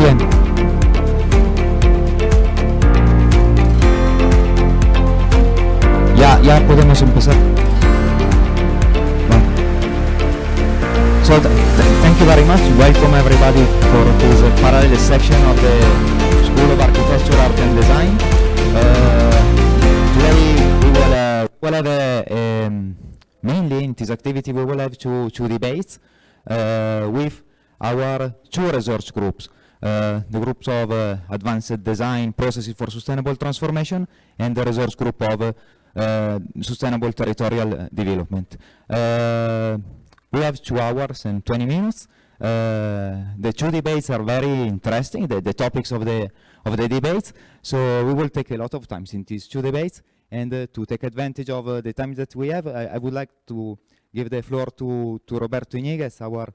Bien. Ya podemos empezar. Bueno. So thank you very much. Welcome everybody for this parallel section of the School of Architecture, Art and Design. Today we will have mainly in this activity we will have two debates with our two research groups. The groups of Advanced Design Processes for Sustainable Transformation and the research group of Sustainable Territorial Development. We have 2 hours and 20 minutes. The two debates are very interesting, the topics of the debates. So we will take a lot of time in these two debates. And to take advantage of the time that we have, I would like to give the floor to Roberto Iñiguez, our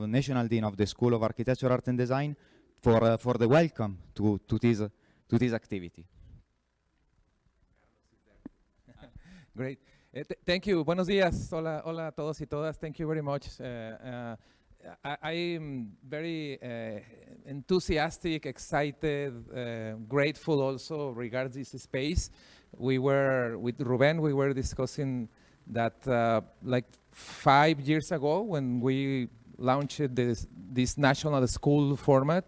National Dean of the School of Architecture, Art and Design, for the welcome to this activity. Great. Thank you. Buenos días. Hola a todos y todas. Thank you very much. I'm very enthusiastic, excited, grateful also regards this space. We were, with Ruben, we were discussing that like 5 years ago when we launched this national school format,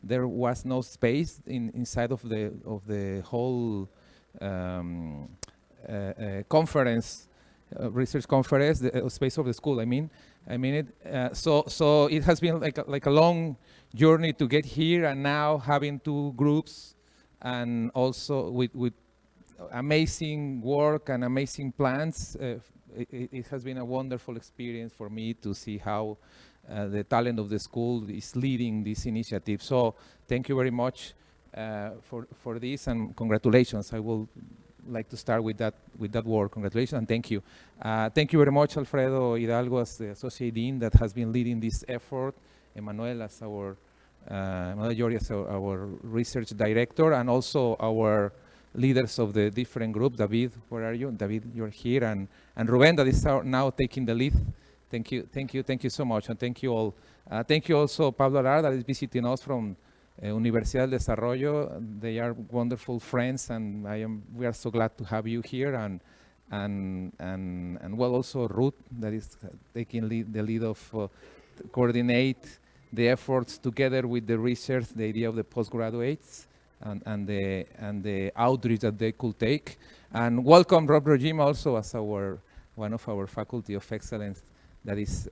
there was no space inside of the whole conference, research conference, the space of the school. I mean it. So it has been like a long journey to get here, and now having 2 groups, and also with amazing work and amazing plans. It has been a wonderful experience for me to see how the talent of the school is leading this initiative. So thank you very much for this, and congratulations. I will like to start with that word. Congratulations and thank you. Thank you very much, Alfredo Hidalgo, as the Associate Dean that has been leading this effort, Emanuele as Emanuele Giorgi as our Research Director, and also our leaders of the different groups. David, where are you? David, you're here, and Ruben that is now taking the lead. Thank you so much, and thank you all. Thank you also Pablo Alar that is visiting us from Universidad del Desarrollo. They are wonderful friends, and we are so glad to have you here, and well, also Ruth that is taking the lead of coordinate the efforts together with the research, the idea of the postgraduates and the outreach that they could take. And welcome Rob Rojima also as one of our faculty of excellence that is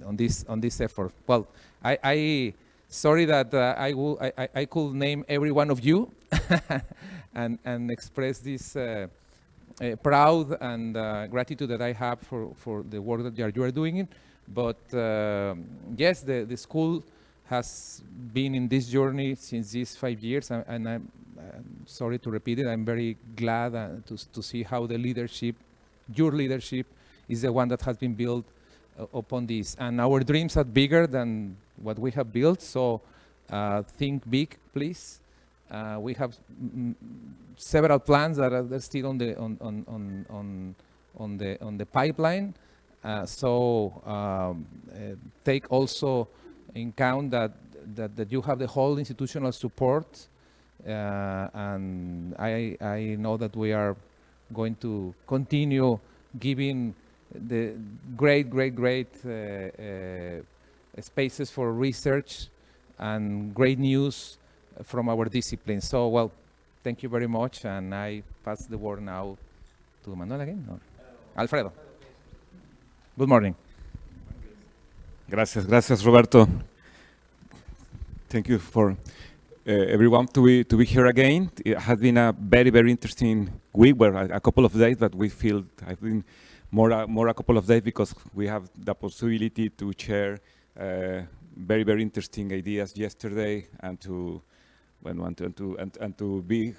on this effort. Well, I sorry that I could name every one of you and express this proud and gratitude that I have for the work that you are doing. But yes, the school has been in this journey since these 5 years, and I'm sorry to repeat it, I'm very glad to see how the leadership, your leadership, is the one that has been built upon this. And our dreams are bigger than what we have built, so think big, please. We have several plans that are still on the pipeline. So take also in count that you have the whole institutional support, and I know that we are going to continue giving the great spaces for research and great news from our discipline. So, well, thank you very much, and I pass the word now to Manuel again. No. Alfredo. Good morning. Gracias, Roberto. Thank you for everyone to be here again. It has been a very interesting week, where a couple of days, but we feel I've been more a couple of days because we have the possibility to share very interesting ideas yesterday, and to be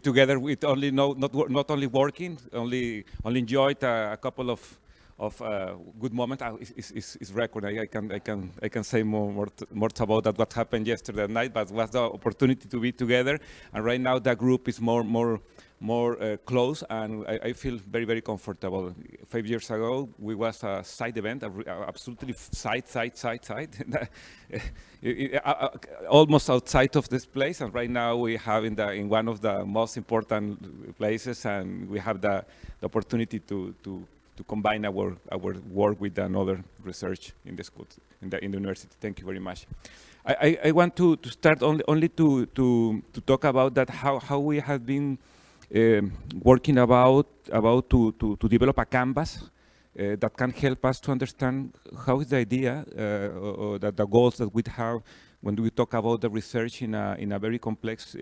together with not only working, only enjoyed a couple of good moment. Is record. I can say more about that what happened yesterday night, but was the opportunity to be together. And right now the group is more close, and I feel very, very comfortable. 5 years ago, we was a side event, absolutely side, almost outside of this place, and right now we have in one of the most important places, and we have the opportunity to combine our work with another research in the school, in the university. Thank you very much. I want to start only to talk about that, how we have been working about to develop a canvas that can help us to understand how is the idea or the goals that we have when we talk about the research in a very complex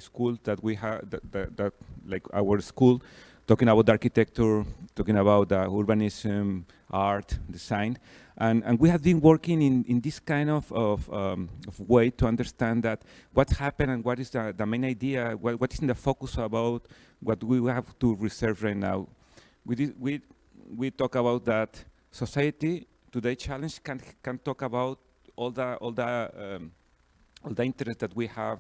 school that we have, that like our school, talking about architecture, talking about urbanism, art, design. And we have been working in this kind of way to understand that what happened and what is the main idea, what is in the focus about what we have to research right now. We talk about that society today challenge can talk about all the interest that we have,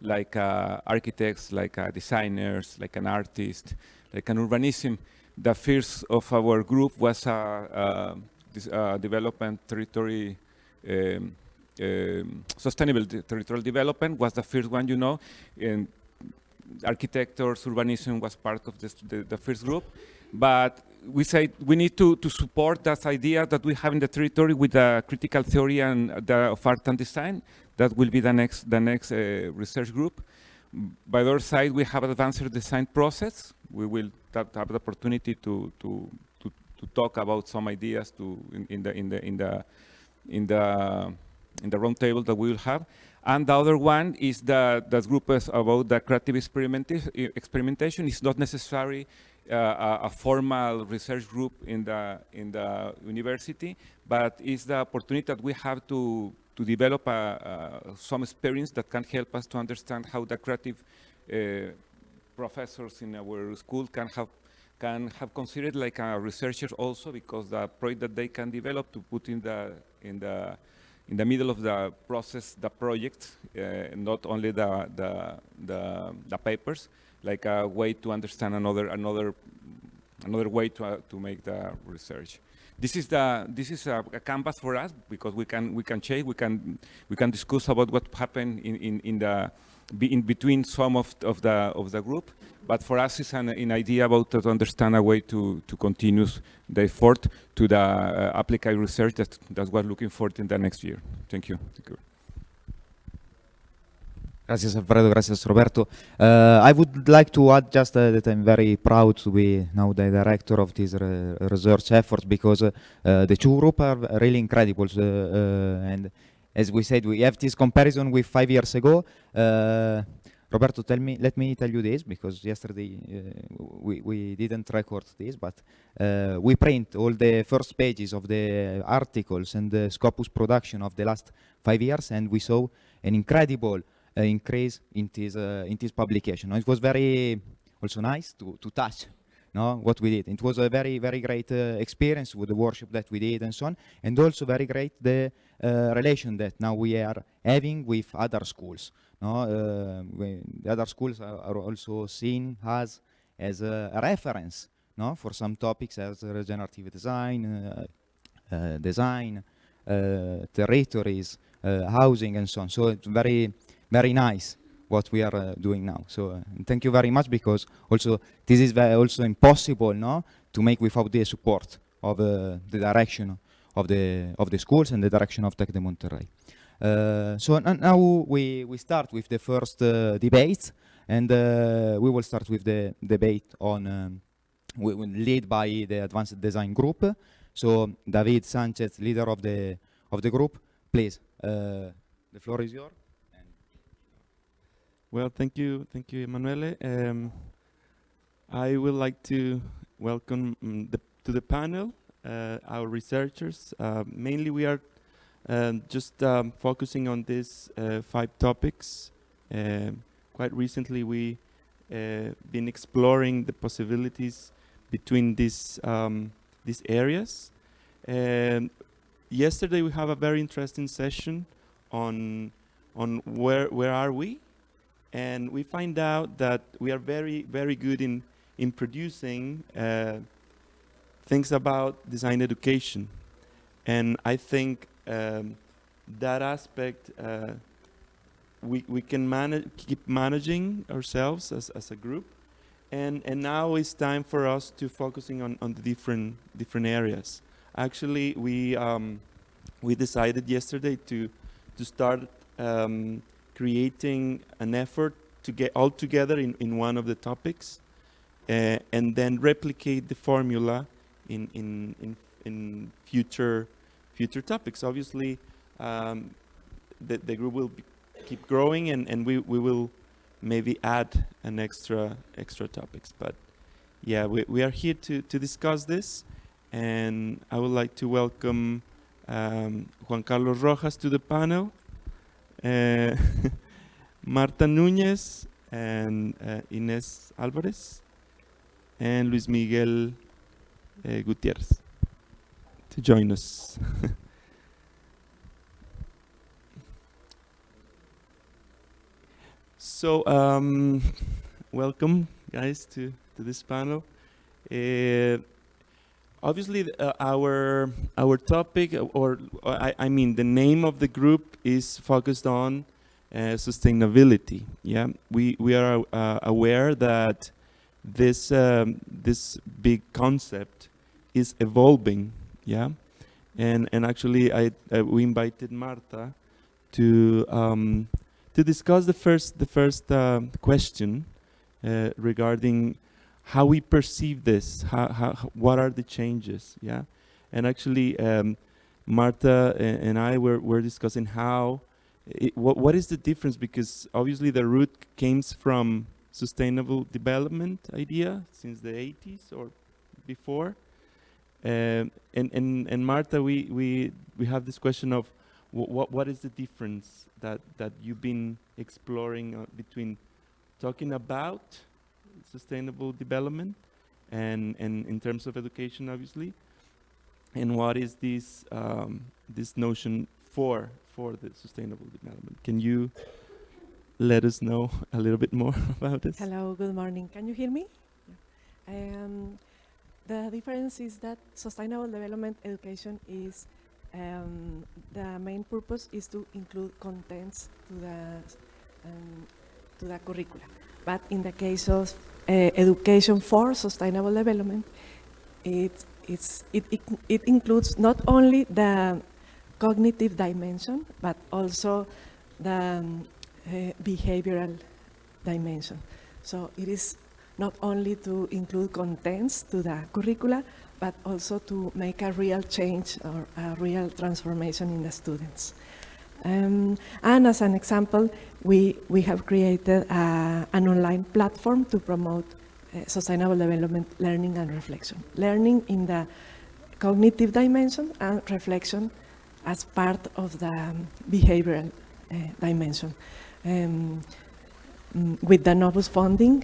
like architects, like designers, like an artist, like an urbanism. The first of our group was this development territory, sustainable territorial development was the first one, you know, and architectures, urbanism was part of the first group. But we say we need to support that idea that we have in the territory with the critical theory and of art and design. That will be the next research group. By the other side, we have advanced design process. We will have the opportunity to talk about some ideas in the round table that we will have. And the other one is that group is about the creative experimentation. It's not necessary a formal research group in the university, but it's the opportunity that we have to develop some experience that can help us to understand how the creative professors in our school can have considered like researchers also, because the project that they can develop to put in the middle of the process, the project, not only the papers, like a way to understand another way to make the research. This is a canvas for us, because we can change, we can discuss about what happened in between some of the group. But for us, it's an idea about to understand a way to continue the effort to the applied research that we're looking for in the next year. Thank you. Thank you. Gracias, Alfredo. Gracias, Roberto. I would like to add just that I'm very proud to be now the director of this research effort, because the two groups are really incredible. And as we said, we have this comparison with 5 years ago. Roberto, let me tell you this, because yesterday we didn't record this, but we print all the first pages of the articles and the Scopus production of the last 5 years, and we saw an incredible increase in this publication. It was very also nice to touch what we did. It was a very, very great experience with the workshop that we did and so on, and also very great the relation that now we are having with other schools. The other schools are also seen as a reference for some topics as regenerative design, territories, housing and so on. So it's very, very nice what we are doing now. So thank you very much, because also this is also impossible to make without the support of the direction of the schools and the direction of Tec de Monterrey. So now we start with the first debate, and we will start with the debate on we will lead by the Advanced Design Group. So David Sanchez, leader of the group, please. The floor is yours. Well, thank you, Emanuele. I would like to welcome to the panel our researchers. Mainly, we are just focusing on these 5 topics. Quite recently, we been exploring the possibilities between these areas. Yesterday, we have a very interesting session on where are we, and we find out that we are very, very good in producing things about design education. And I think that aspect we can keep managing ourselves as a group, and now it's time for us to focusing on the different areas. Actually, we decided yesterday to start creating an effort to get all together in one of the topics, and then replicate the formula in future topics. Obviously, the group will keep growing, and we will maybe add an extra topics. But yeah, we are here to discuss this, and I would like to welcome Juan Carlos Rojas to the panel, Marta Núñez, and Inés Álvarez, and Luis Miguel Gutiérrez to join us. So, welcome, guys, to this panel. Obviously, our topic, or I mean, the name of the group is focused on sustainability. Yeah, we are aware that this big concept is evolving. Yeah, and actually, we invited Marta to discuss the first question regarding how we perceive this, what are the changes, yeah? And actually, Marta and I were discussing what is the difference, because obviously the root came from sustainable development idea since the 80s or before. And Marta, we have this question of what is the difference that you've been exploring between talking about sustainable development and in terms of education, obviously, and what is this this notion for the sustainable development? Can you let us know a little bit more about this? Hello, good morning. Can you hear me? The difference is that sustainable development education is the main purpose is to include contents to the curricula. But in the case of education for sustainable development, it includes not only the cognitive dimension, but also the behavioral dimension. So it is not only to include contents to the curricula, but also to make a real change or a real transformation in the students. And as an example, we have created an online platform to promote sustainable development learning and reflection. Learning in the cognitive dimension and reflection as part of the behavioral dimension. With the Novus funding,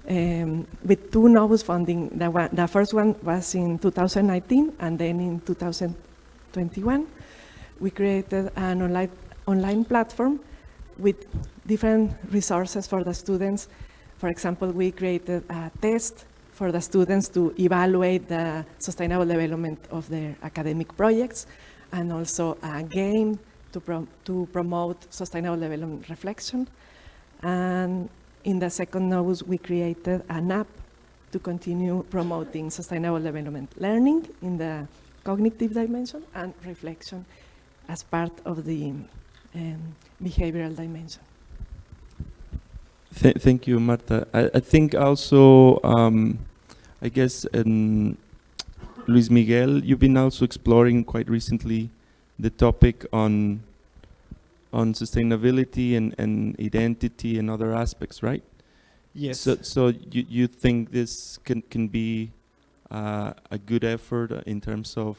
with two Novus funding, the first one was in 2019, and then in 2021, we created an online platform with different resources for the students. For example, we created a test for the students to evaluate the sustainable development of their academic projects, and also a game to promote sustainable development reflection. And in the second Novus, we created an app to continue promoting sustainable development learning in the cognitive dimension and reflection as part of the behavioral dimension. Thank you, Marta. I think also, I guess, Luis Miguel, you've been also exploring quite recently the topic on sustainability and identity and other aspects, right? Yes. So you think this can be a good effort in terms of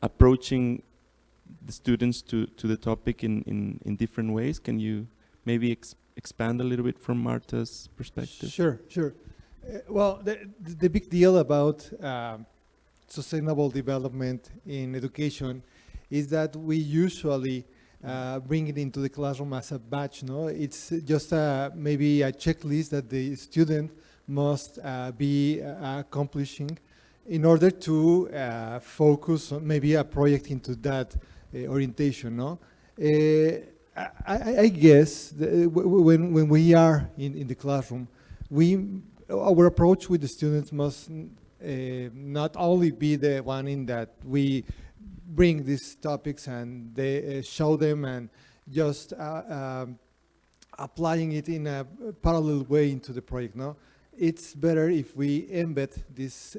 approaching the students to the topic in different ways? Can you maybe expand a little bit from Marta's perspective? Sure. Well, the big deal about sustainable development in education is that we usually bring it into the classroom as a batch. No, it's just maybe a checklist that the student must be accomplishing in order to focus on maybe a project into that orientation. No, I guess when we are in the classroom, our approach with the students must not only be the one in that we bring these topics and they show them and just applying it in a parallel way into the project. No, it's better if we embed these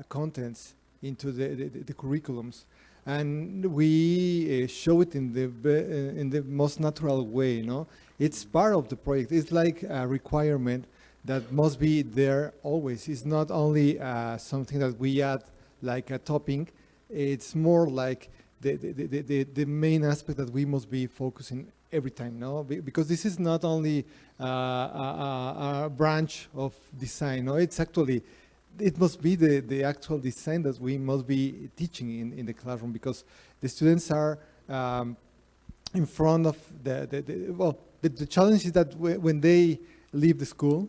contents into the curriculums, and we show it in the most natural way. No, it's part of the project. It's like a requirement that must be there always. It's not only something that we add like a topping. It's more like the main aspect that we must be focusing every time, no? Because this is not only a branch of design, no? It's actually, it must be the actual design that we must be teaching in the classroom, because the students are in front of the challenge is that when they leave the school,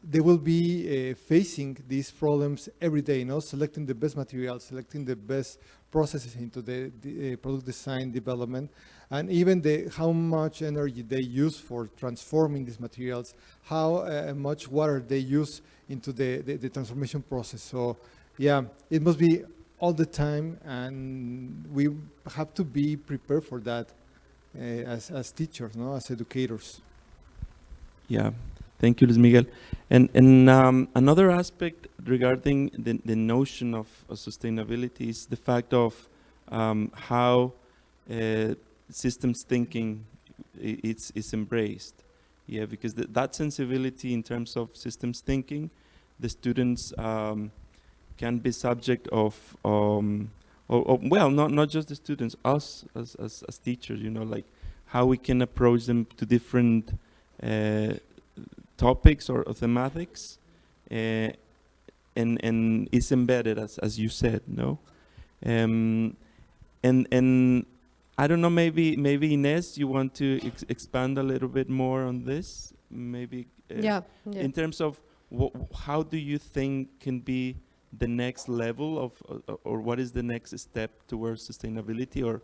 they will be facing these problems every day, you know, selecting the best materials, selecting the best processes into the product design development, and even how much energy they use for transforming these materials, how much water they use into the transformation process. So yeah, it must be all the time, and we have to be prepared for that as teachers, no, as educators. Yeah. Thank you, Luis Miguel. And another aspect regarding the notion of sustainability is the fact of how systems thinking is embraced. Yeah, because that sensibility in terms of systems thinking, the students can be subject of, well, not just the students, us as teachers, you know, like how we can approach them to different topics or thematics, and it's embedded as you said, no? And I don't know, maybe Inés, you want to expand a little bit more on this, maybe in terms of how do you think can be the next level of or what is the next step towards sustainability, or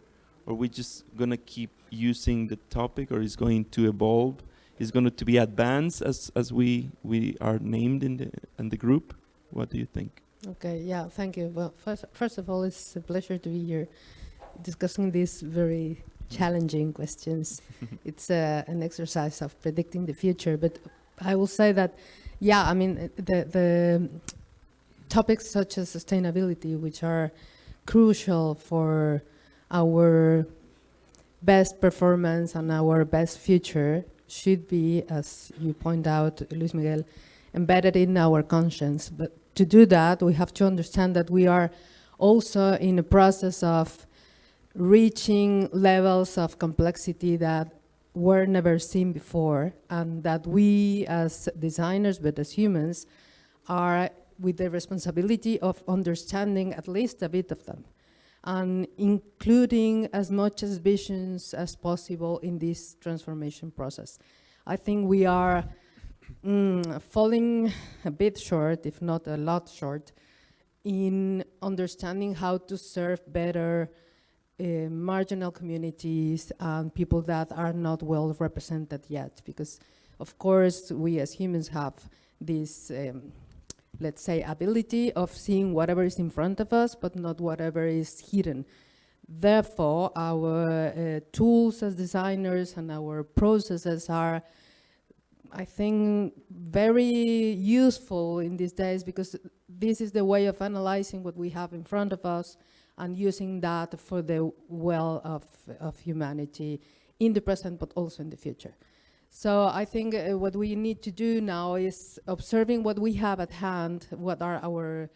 we just gonna keep using the topic, or is going to evolve? Is going to be advanced as we are named in the group? What do you think? Okay, yeah, thank you. Well, first of all, it's a pleasure to be here discussing these very challenging questions. It's an exercise of predicting the future, but I will say that, yeah, I mean, the topics such as sustainability, which are crucial for our best performance and our best future, should be, as you point out, Luis Miguel, embedded in our conscience. But to do that, we have to understand that we are also in a process of reaching levels of complexity that were never seen before, and that we as designers, but as humans, are with the responsibility of understanding at least a bit of them, and including as much as visions as possible in this transformation process. I think we are falling a bit short, if not a lot short, in understanding how to serve better marginal communities and people that are not well represented yet. Because, of course, we as humans have this let's say, ability of seeing whatever is in front of us, but not whatever is hidden. Therefore, our tools as designers and our processes are, I think, very useful in these days, because this is the way of analyzing what we have in front of us and using that for the well of humanity in the present, but also in the future. So I think what we need to do now is observing what we have at hand, what are our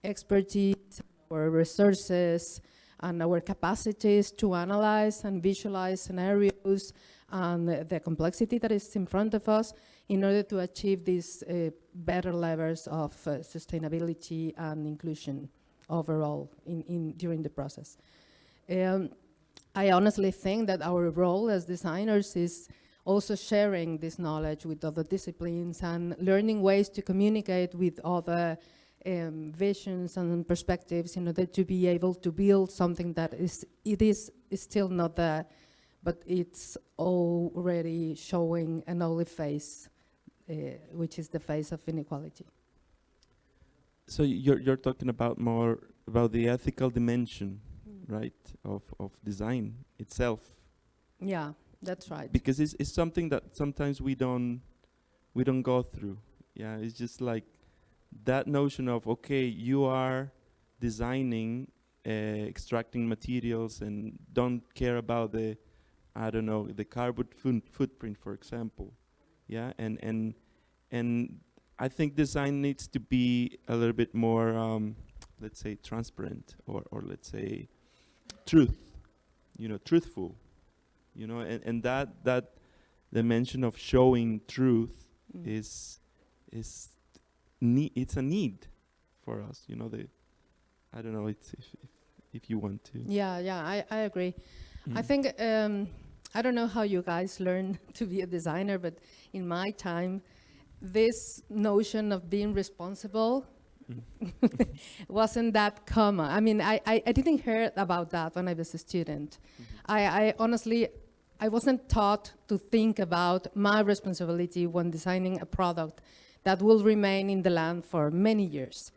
expertise, our resources, and our capacities to analyze and visualize scenarios and the complexity that is in front of us in order to achieve these better levels of sustainability and inclusion overall during the process. I honestly think that our role as designers is also sharing this knowledge with other disciplines and learning ways to communicate with other visions and perspectives in order to be able to build something that is still not there, but it's already showing an early face, which is the face of inequality. So you're talking about more about the ethical dimension, right, of design itself. Yeah, that's right. Because it's something that sometimes we don't go through. Yeah, it's just like that notion of, okay, you are designing, extracting materials and don't care about the, I don't know, the carbon footprint, for example. Yeah, and I think design needs to be a little bit more, let's say, transparent, or let's say truthful, and that dimension of showing truth is it's a need for us, I don't know, it's if you want to. Yeah, I agree. I think, I don't know how you guys learn to be a designer, but in my time, this notion of being responsible wasn't that common. I mean, I didn't hear about that when I was a student. I honestly, I wasn't taught to think about my responsibility when designing a product that will remain in the land for many years.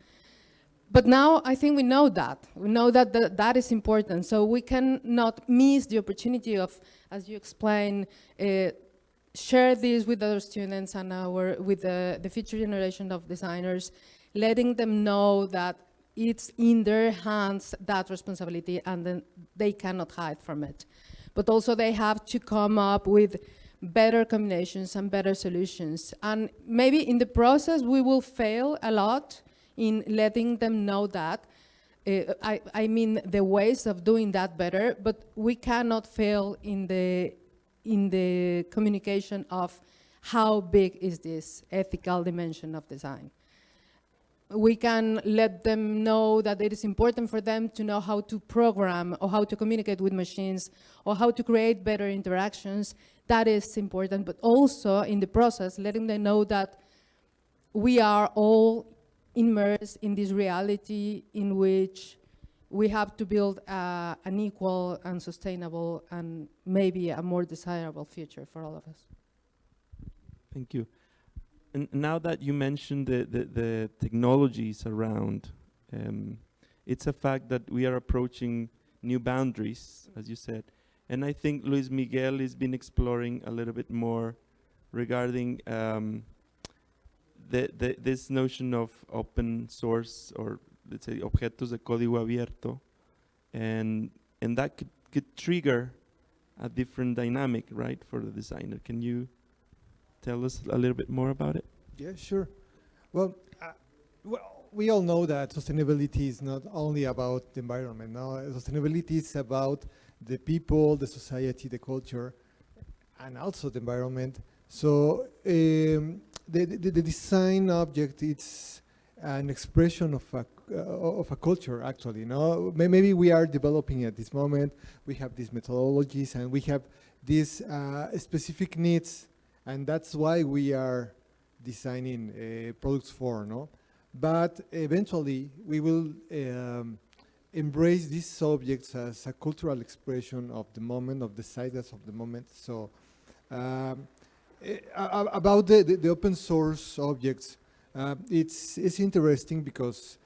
But now I think we know that. We know that that is important. So we cannot miss the opportunity of, as you explained, share this with other students and with the future generation of designers, letting them know that it's in their hands, that responsibility, and then they cannot hide from it. But also they have to come up with better combinations and better solutions. And maybe in the process we will fail a lot in letting them know that. I mean the ways of doing that better, but we cannot fail in the communication of how big is this ethical dimension of design. We can let them know that it is important for them to know how to program or how to communicate with machines or how to create better interactions. That is important, but also in the process, letting them know that we are all immersed in this reality in which we have to build an equal and sustainable and maybe a more desirable future for all of us. Thank you. And now that you mentioned the technologies around, it's a fact that we are approaching new boundaries, as you said. And I think Luis Miguel has been exploring a little bit more regarding this notion of open source, or let's say objetos de código abierto, and that could trigger a different dynamic, right, for the designer. Can you tell us a little bit more about it? Yeah, sure. Well, we all know that sustainability is not only about the environment. No, sustainability is about the people, the society, the culture, and also the environment. So the design object, it's an expression of a culture, actually. No, maybe we are developing at this moment. We have these methodologies and we have these specific needs, and that's why we are designing products for. No, but eventually we will embrace these subjects as a cultural expression of the moment, of the zeitgeist of the moment. So about the open source objects, it's interesting because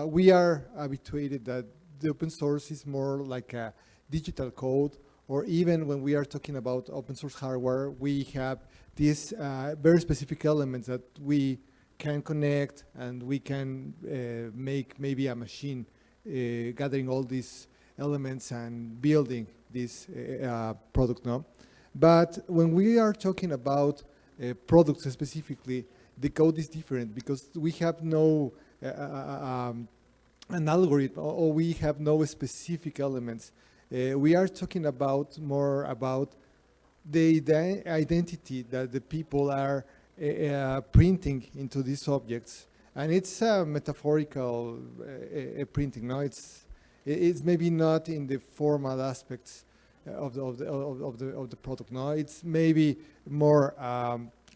we are habituated that the open source is more like a digital code, or even when we are talking about open source hardware, we have these very specific elements that we can connect, and we can make maybe a machine gathering all these elements and building this product now. But when we are talking about products specifically, the code is different because we have no an algorithm, or we have no specific elements. We are talking about more about the identity that the people are printing into these objects, and it's a metaphorical printing. No, it's maybe not in the formal aspects. of the product. No, it's maybe more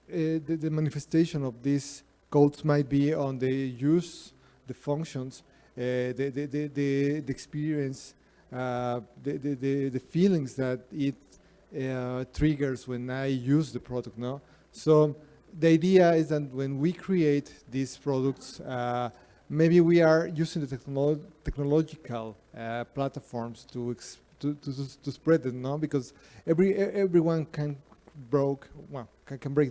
the manifestation of these codes might be on the use, the functions, the experience, the feelings that it triggers when I use the product. No, so the idea is that when we create these products, maybe we are using the technological platforms to spread it, no? Because everyone can break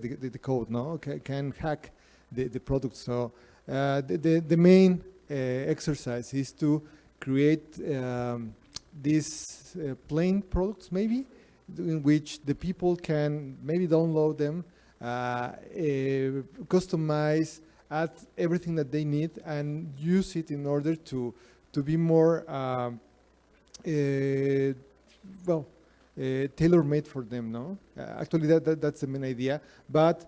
the code, no? Can hack the product. So the main exercise is to create these plain products, maybe, in which the people can maybe download them, customize, add everything that they need, and use it in order to be more tailor-made for them. No, actually that's the main idea. But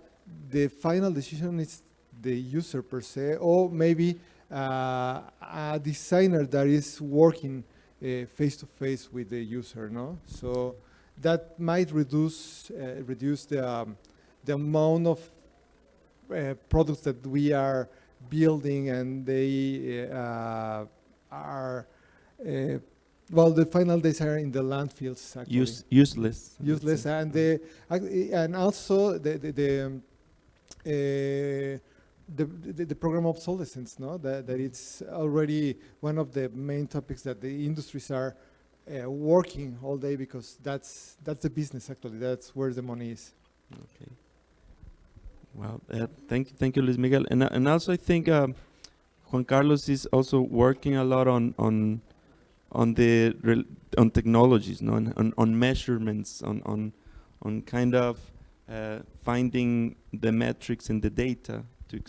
the final decision is the user per se, or maybe a designer that is working face to face with the user. No, so that might reduce the amount of products that we are building, and they are the final days are in the landfills, actually. Useless. And also the program obsolescence, no? That it's already one of the main topics that the industries are working all day, because that's the business, actually. That's where the money is. Okay. Well, thank you, Luis Miguel, and also I think Juan Carlos is also working a lot on technologies, no? on measurements, on kind of finding the metrics and the data to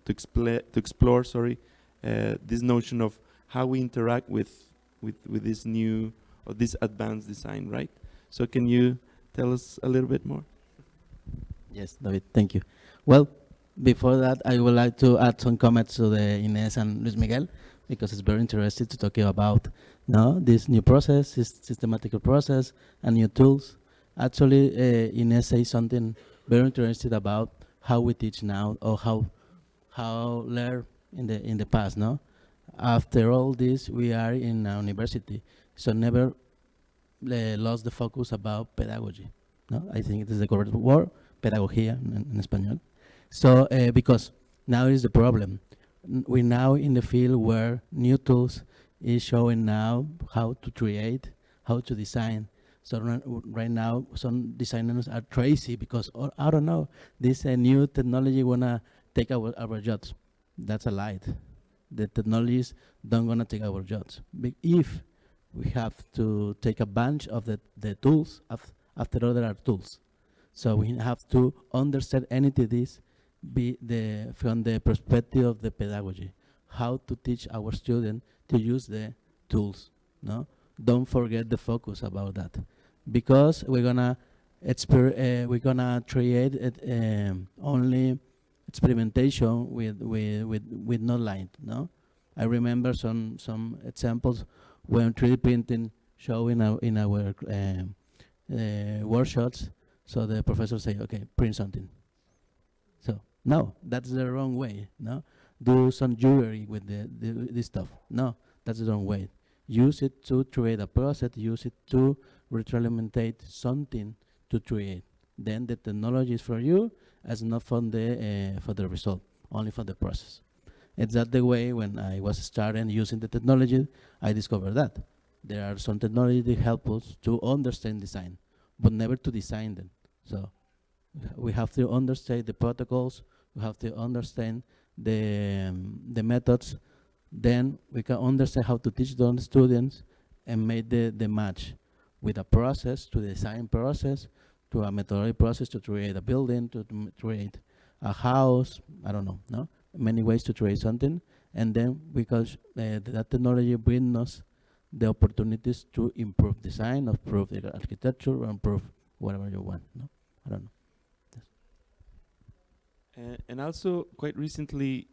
explore this notion of how we interact with this new or this advanced design, right? So can you tell us a little bit more? Yes, David, thank you. Well, before that, I would like to add some comments to the Ines and Luis Miguel, because it's very interesting to talk about this new process, this systematical process, and new tools. Actually, Ines says something very interesting about how we teach now, or how learn in the past. No, after all this, we are in a university, so never lost the focus about pedagogy. No, I think it is the correct word, pedagogía in Español. So because now is the problem. We're now in the field where new tools is showing now how to create, how to design. So right now, some designers are crazy because, I don't know, this new technology wanna take our jobs. That's a lie. The technologies don't gonna take our jobs. But if we have to take advantage of the tools, after all there are tools. So we have to understand anything this from the perspective of the pedagogy, how to teach our students to use the tools. No, don't forget the focus about that, because we're gonna create only experimentation with no light. No, I remember some examples when 3D printing show in our workshops. So the professor say, okay, print something. So no, that's the wrong way. No, do some jewelry with this stuff. No, that's the wrong way. Use it to create a process. Use it to retroalimentate something to create. Then the technology is for you, as not for the result, only for the process. It's that the way when I was starting using the technology, I discovered that there are some technology that help us to understand design, but never to design them. So we have to understand the protocols, we have to understand the methods, then we can understand how to teach the students and make the match with a process, to the design process, to a methodology process to create a building, to create a house, I don't know, no? Many ways to create something, and then because that technology brings us the opportunities to improve design, improve the architecture, or improve whatever you want. No, I don't know. Yes. And also, quite recently,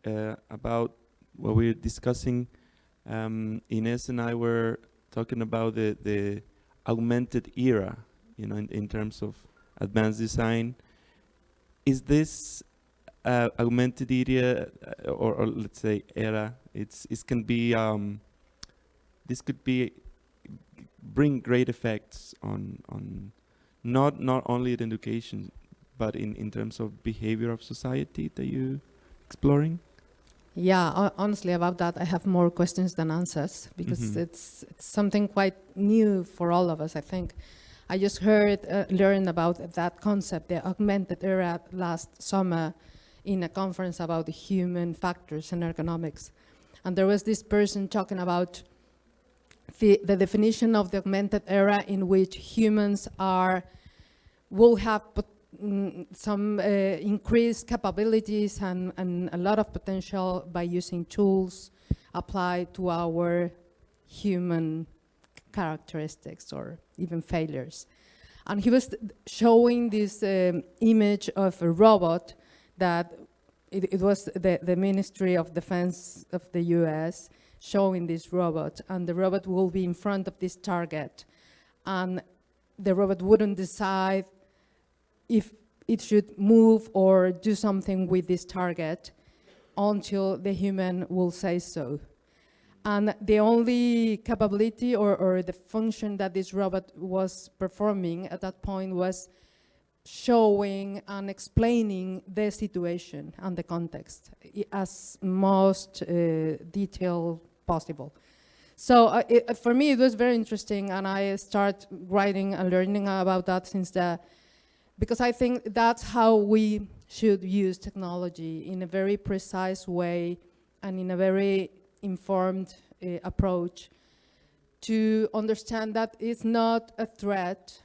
about what we're discussing, Ines and I were talking about the augmented era, you know, in terms of advanced design. Is this augmented era, or let's say era, it can be, this could be bring great effects on not only in education, but in terms of behavior of society that you exploring? Yeah, honestly, about that, I have more questions than answers, because it's something quite new for all of us, I think. I just learned about that concept, the augmented era, last summer in a conference about human factors and ergonomics. And there was this person talking about the definition of the augmented era, in which humans will have some increased capabilities and a lot of potential by using tools applied to our human characteristics or even failures. And he was showing this image of a robot that it was the Ministry of Defense of the US showing this robot, and the robot will be in front of this target, and the robot wouldn't decide if it should move or do something with this target until the human will say so. And the only capability or the function that this robot was performing at that point was showing and explaining the situation and the context as most detail possible. So for me, it was very interesting, and I start writing and learning about that because I think that's how we should use technology, in a very precise way and in a very informed approach, to understand that it's not a threat,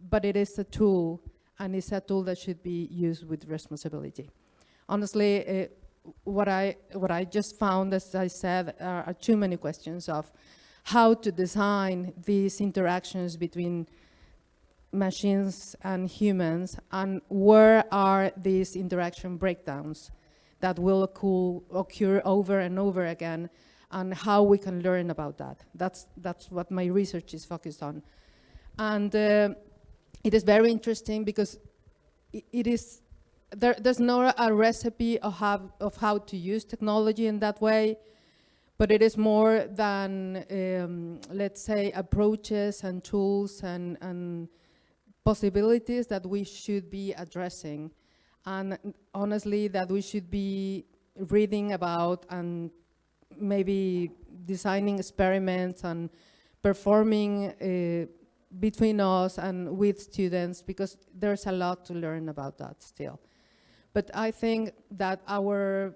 but it is a tool, and it's a tool that should be used with responsibility. Honestly, what I just found, as I said, are too many questions of how to design these interactions between machines and humans, and where are these interaction breakdowns that will occur over and over again, and how we can learn about that. That's what my research is focused on. And it is very interesting because there's not a recipe of how to use technology in that way, but it is more than, let's say, approaches and tools and possibilities that we should be addressing. And honestly, that we should be reading about and maybe designing experiments and performing between us and with students, because there's a lot to learn about that still. But I think that our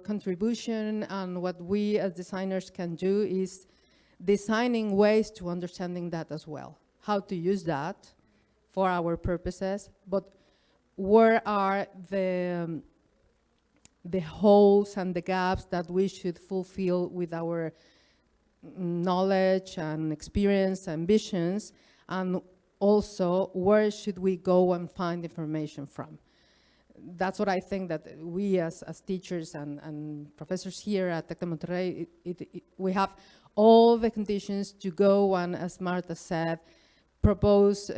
contribution and what we as designers can do is designing ways to understanding that as well. How to use that for our purposes, but where are the holes and the gaps that we should fulfill with our knowledge and experience, ambitions, and also where should we go and find information from. That's what I think that we as teachers and professors here at Tec de Monterrey, we have all the conditions to go and, as Marta said, propose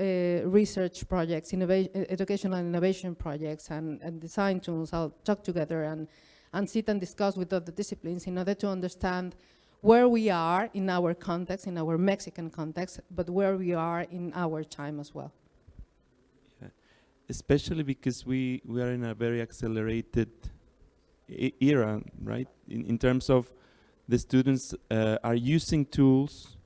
research projects, educational innovation projects, and design tools. I'll talk together and sit and discuss with other disciplines in order to understand where we are in our context, in our Mexican context, but where we are in our time as well. Yeah. Especially because we are in a very accelerated era, right? In terms of the students are using tools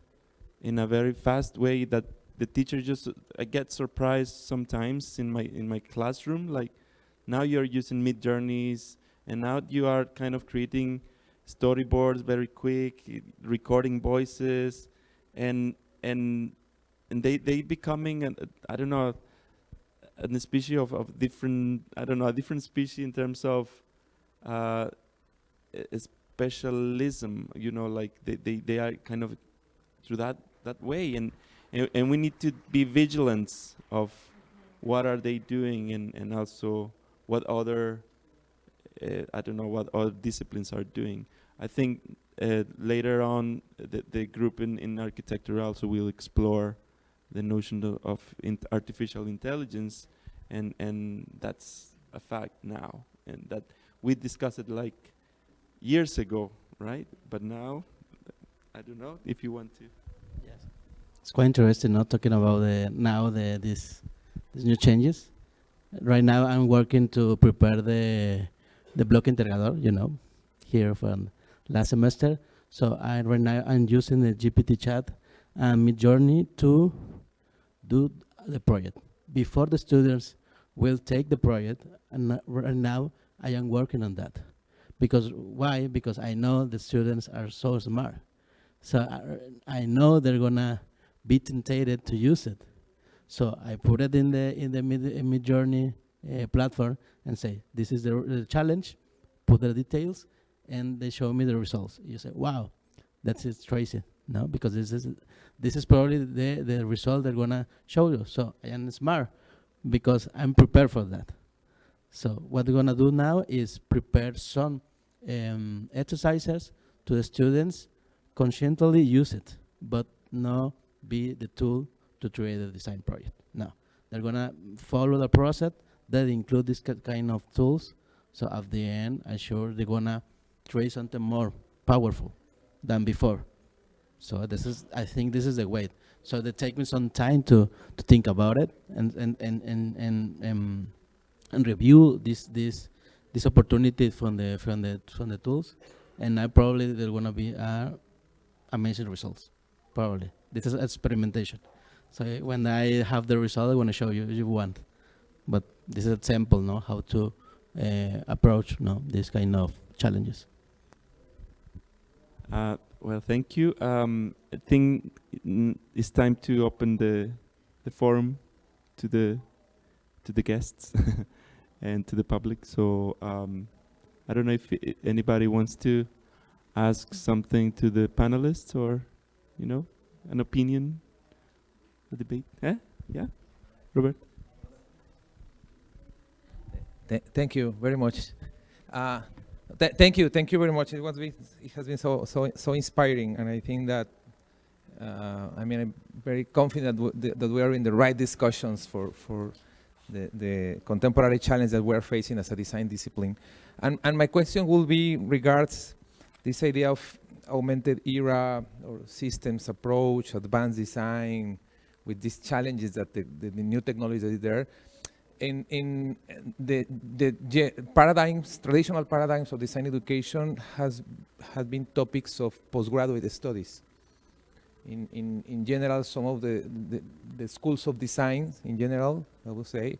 in a very fast way that the teacher just, I get surprised sometimes in my classroom, like now you're using Mid-Journeys, and now you are kind of creating storyboards very quick, recording voices, and they becoming I don't know, a species of different, I don't know, a different species in terms of specialism, you know, like they are kind of through that way, and we need to be vigilant of what are they doing, and also what other I don't know what other disciplines are doing. I think later on the group in architecture also will explore the notion of artificial intelligence, and that's a fact now, and that we discussed it like years ago, right? But now, I don't know if you want to. Yes. It's quite interesting, not talking about these new changes. Right now, I'm working to prepare the block integrator, here from last semester. So right now I'm using the GPT chat and Midjourney to do the project. Before the students will take the project, and right now I am working on that. Because why? Because I know the students are so smart. So I know they're gonna be tempted to use it. So I put it in the Midjourney platform and say, this is the challenge, put the details, and they show me the results. You say, wow, that's it, crazy. No, because this is probably the result they're gonna show you. So I am smart because I'm prepared for that. So what we're gonna do now is prepare some exercises to the students, conscientiously use it, but not be the tool to create a design project. No, they're gonna follow the process that include this kind of tools. So at the end, I'm sure they're gonna create something more powerful than before. So I think this is the way. So they take me some time to think about it and review this opportunity from the tools, and I probably they're gonna be amazing results. Probably this is experimentation. So when I have the result, I want to show you if you want. But this is a sample, no, how to approach this kind of challenges. Well, thank you. I think it's time to open the forum to the guests and to the public. So I don't know if anybody wants to ask something to the panelists, or an opinion, a debate. Yeah, Robert. Thank you very much. Thank you very much. It has been so inspiring, and I think that I'm very confident that we are in the right discussions for the contemporary challenge that we are facing as a design discipline. And my question will be regards this idea of augmented era or systems approach, advanced design, with these challenges that the new technology that is there. In the paradigms, traditional paradigms of design education has been topics of postgraduate studies. In general, some of the schools of design, in general, I would say,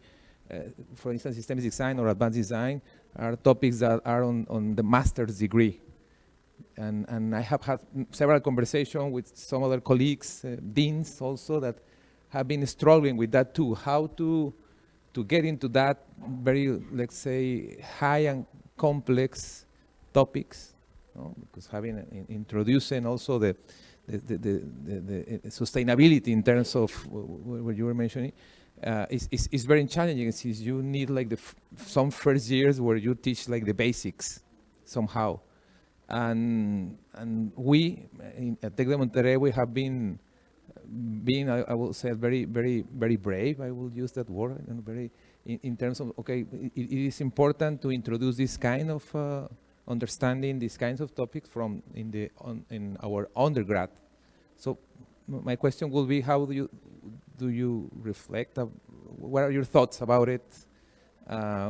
for instance, systems design or advanced design, are topics that are on the master's degree. And I have had several conversations with some other colleagues, deans also, that have been struggling with that too, how to get into that very, let's say, high and complex topics, because introducing also the sustainability in terms of what you were mentioning is very challenging, since you need like some first years where you teach like the basics somehow, and we at Tec de Monterrey, we have been I will say very brave, I will use that word, very in terms of, okay, it is important to introduce this kind of understanding, these kinds of topics in our undergrad. So my question will be, how do you reflect? What are your thoughts about it?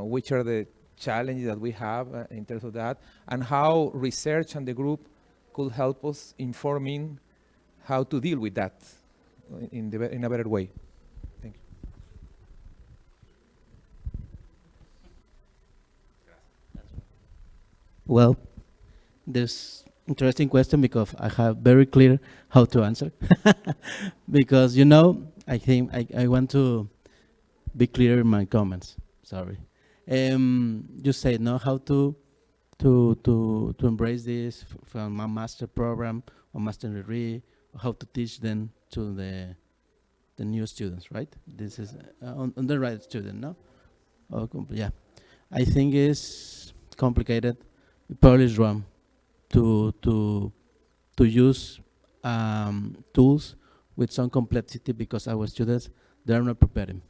Which are the challenges that we have in terms of that, and how research and the group could help us informing how to deal with that in a better way? Thank you. Well, this interesting question, because I have very clear how to answer. Because I think I want to be clear in my comments. Sorry. You said how to embrace this from my master program or master degree, or how to teach them to the new students, right? This is on the right student, no? Yeah, I think it's complicated. It probably is wrong to use tools with some complexity because our students, they are not preparing.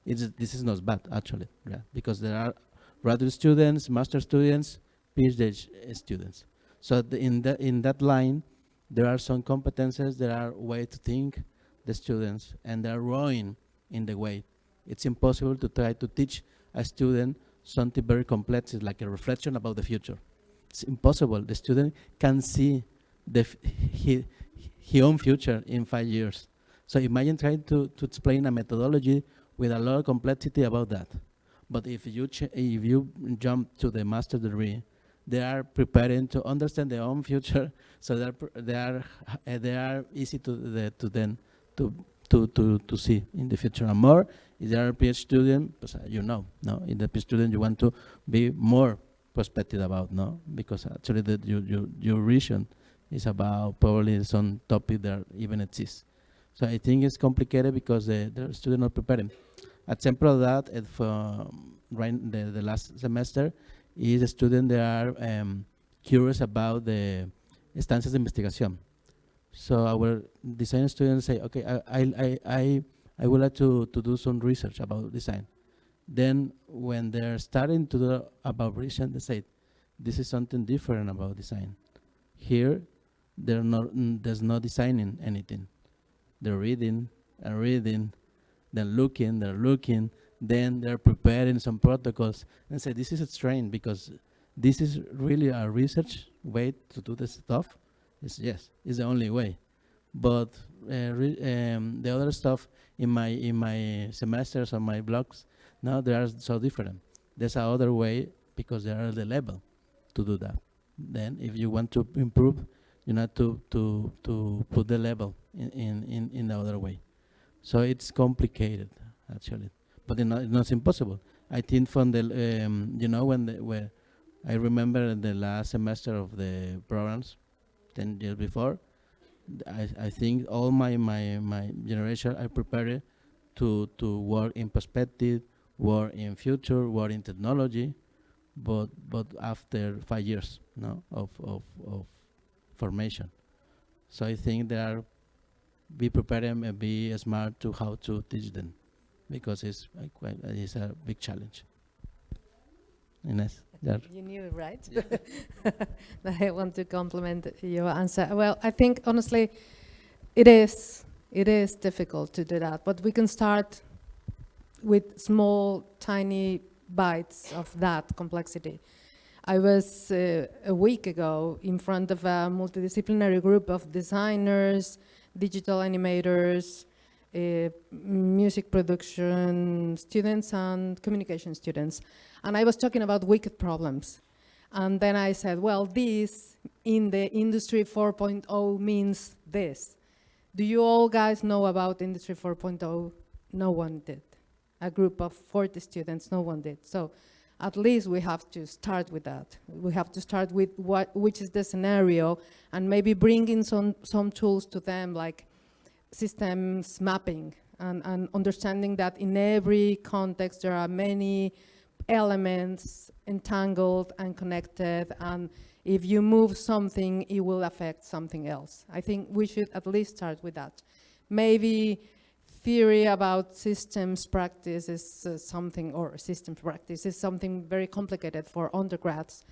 This is not bad, actually, yeah, because there are graduate students, master students, PhD students. So in that line, there are some competences, there are ways to think the students, and they are growing in the way. It's impossible to try to teach a student something very complex, like a reflection about the future. It's impossible. The student can see his own future in 5 years. So imagine trying to explain a methodology with a lot of complexity about that. But if you jump to the master degree, they are preparing to understand their own future, so they are easy to see in the future. And more, if they are a PhD student, in the PhD student you want to be more perspective about, because actually your vision is about probably some topic that even exists. So I think it's complicated because the students not preparing. Example of that, the last semester, is a student that are curious about the estancias de investigación. So our design students say, okay, I would like to do some research about design. Then when they're starting to do about research, they say, this is something different about design. Here, there's no designing anything. They're reading and reading, they're looking, then they're preparing some protocols and say, this is strange because this is really a research way to do this stuff. Yes, it's the only way. But the other stuff in my semesters or my blogs, now they are so different. There's another way because they are the level to do that. Then if you want to improve, you have to put the level in the other way. So it's complicated, actually, but it's not impossible. I think from the, when I remember the last semester of the programs, 10 years before, I think all my generation I prepared to work in perspective, work in future, work in technology, but after 5 years, of formation. So I think they are be prepared and be smart to how to teach them, because it's a big challenge. Ines? You knew, right? That I want to compliment your answer. Well, I think honestly, it is difficult to do that, but we can start with small, tiny bites of that complexity. I was a week ago in front of a multidisciplinary group of designers, digital animators, music production students and communication students. And I was talking about wicked problems. And then I said, well, this in the Industry 4.0 means this. Do you all guys know about Industry 4.0? No one did. A group of 40 students, no one did. So at least we have to start with that. We have to start with which is the scenario, and maybe bringing some tools to them, like systems mapping, and understanding that in every context there are many elements entangled and connected, and if you move something, it will affect something else. I think we should at least start with that. Maybe theory about systems practice is something very complicated for undergrads.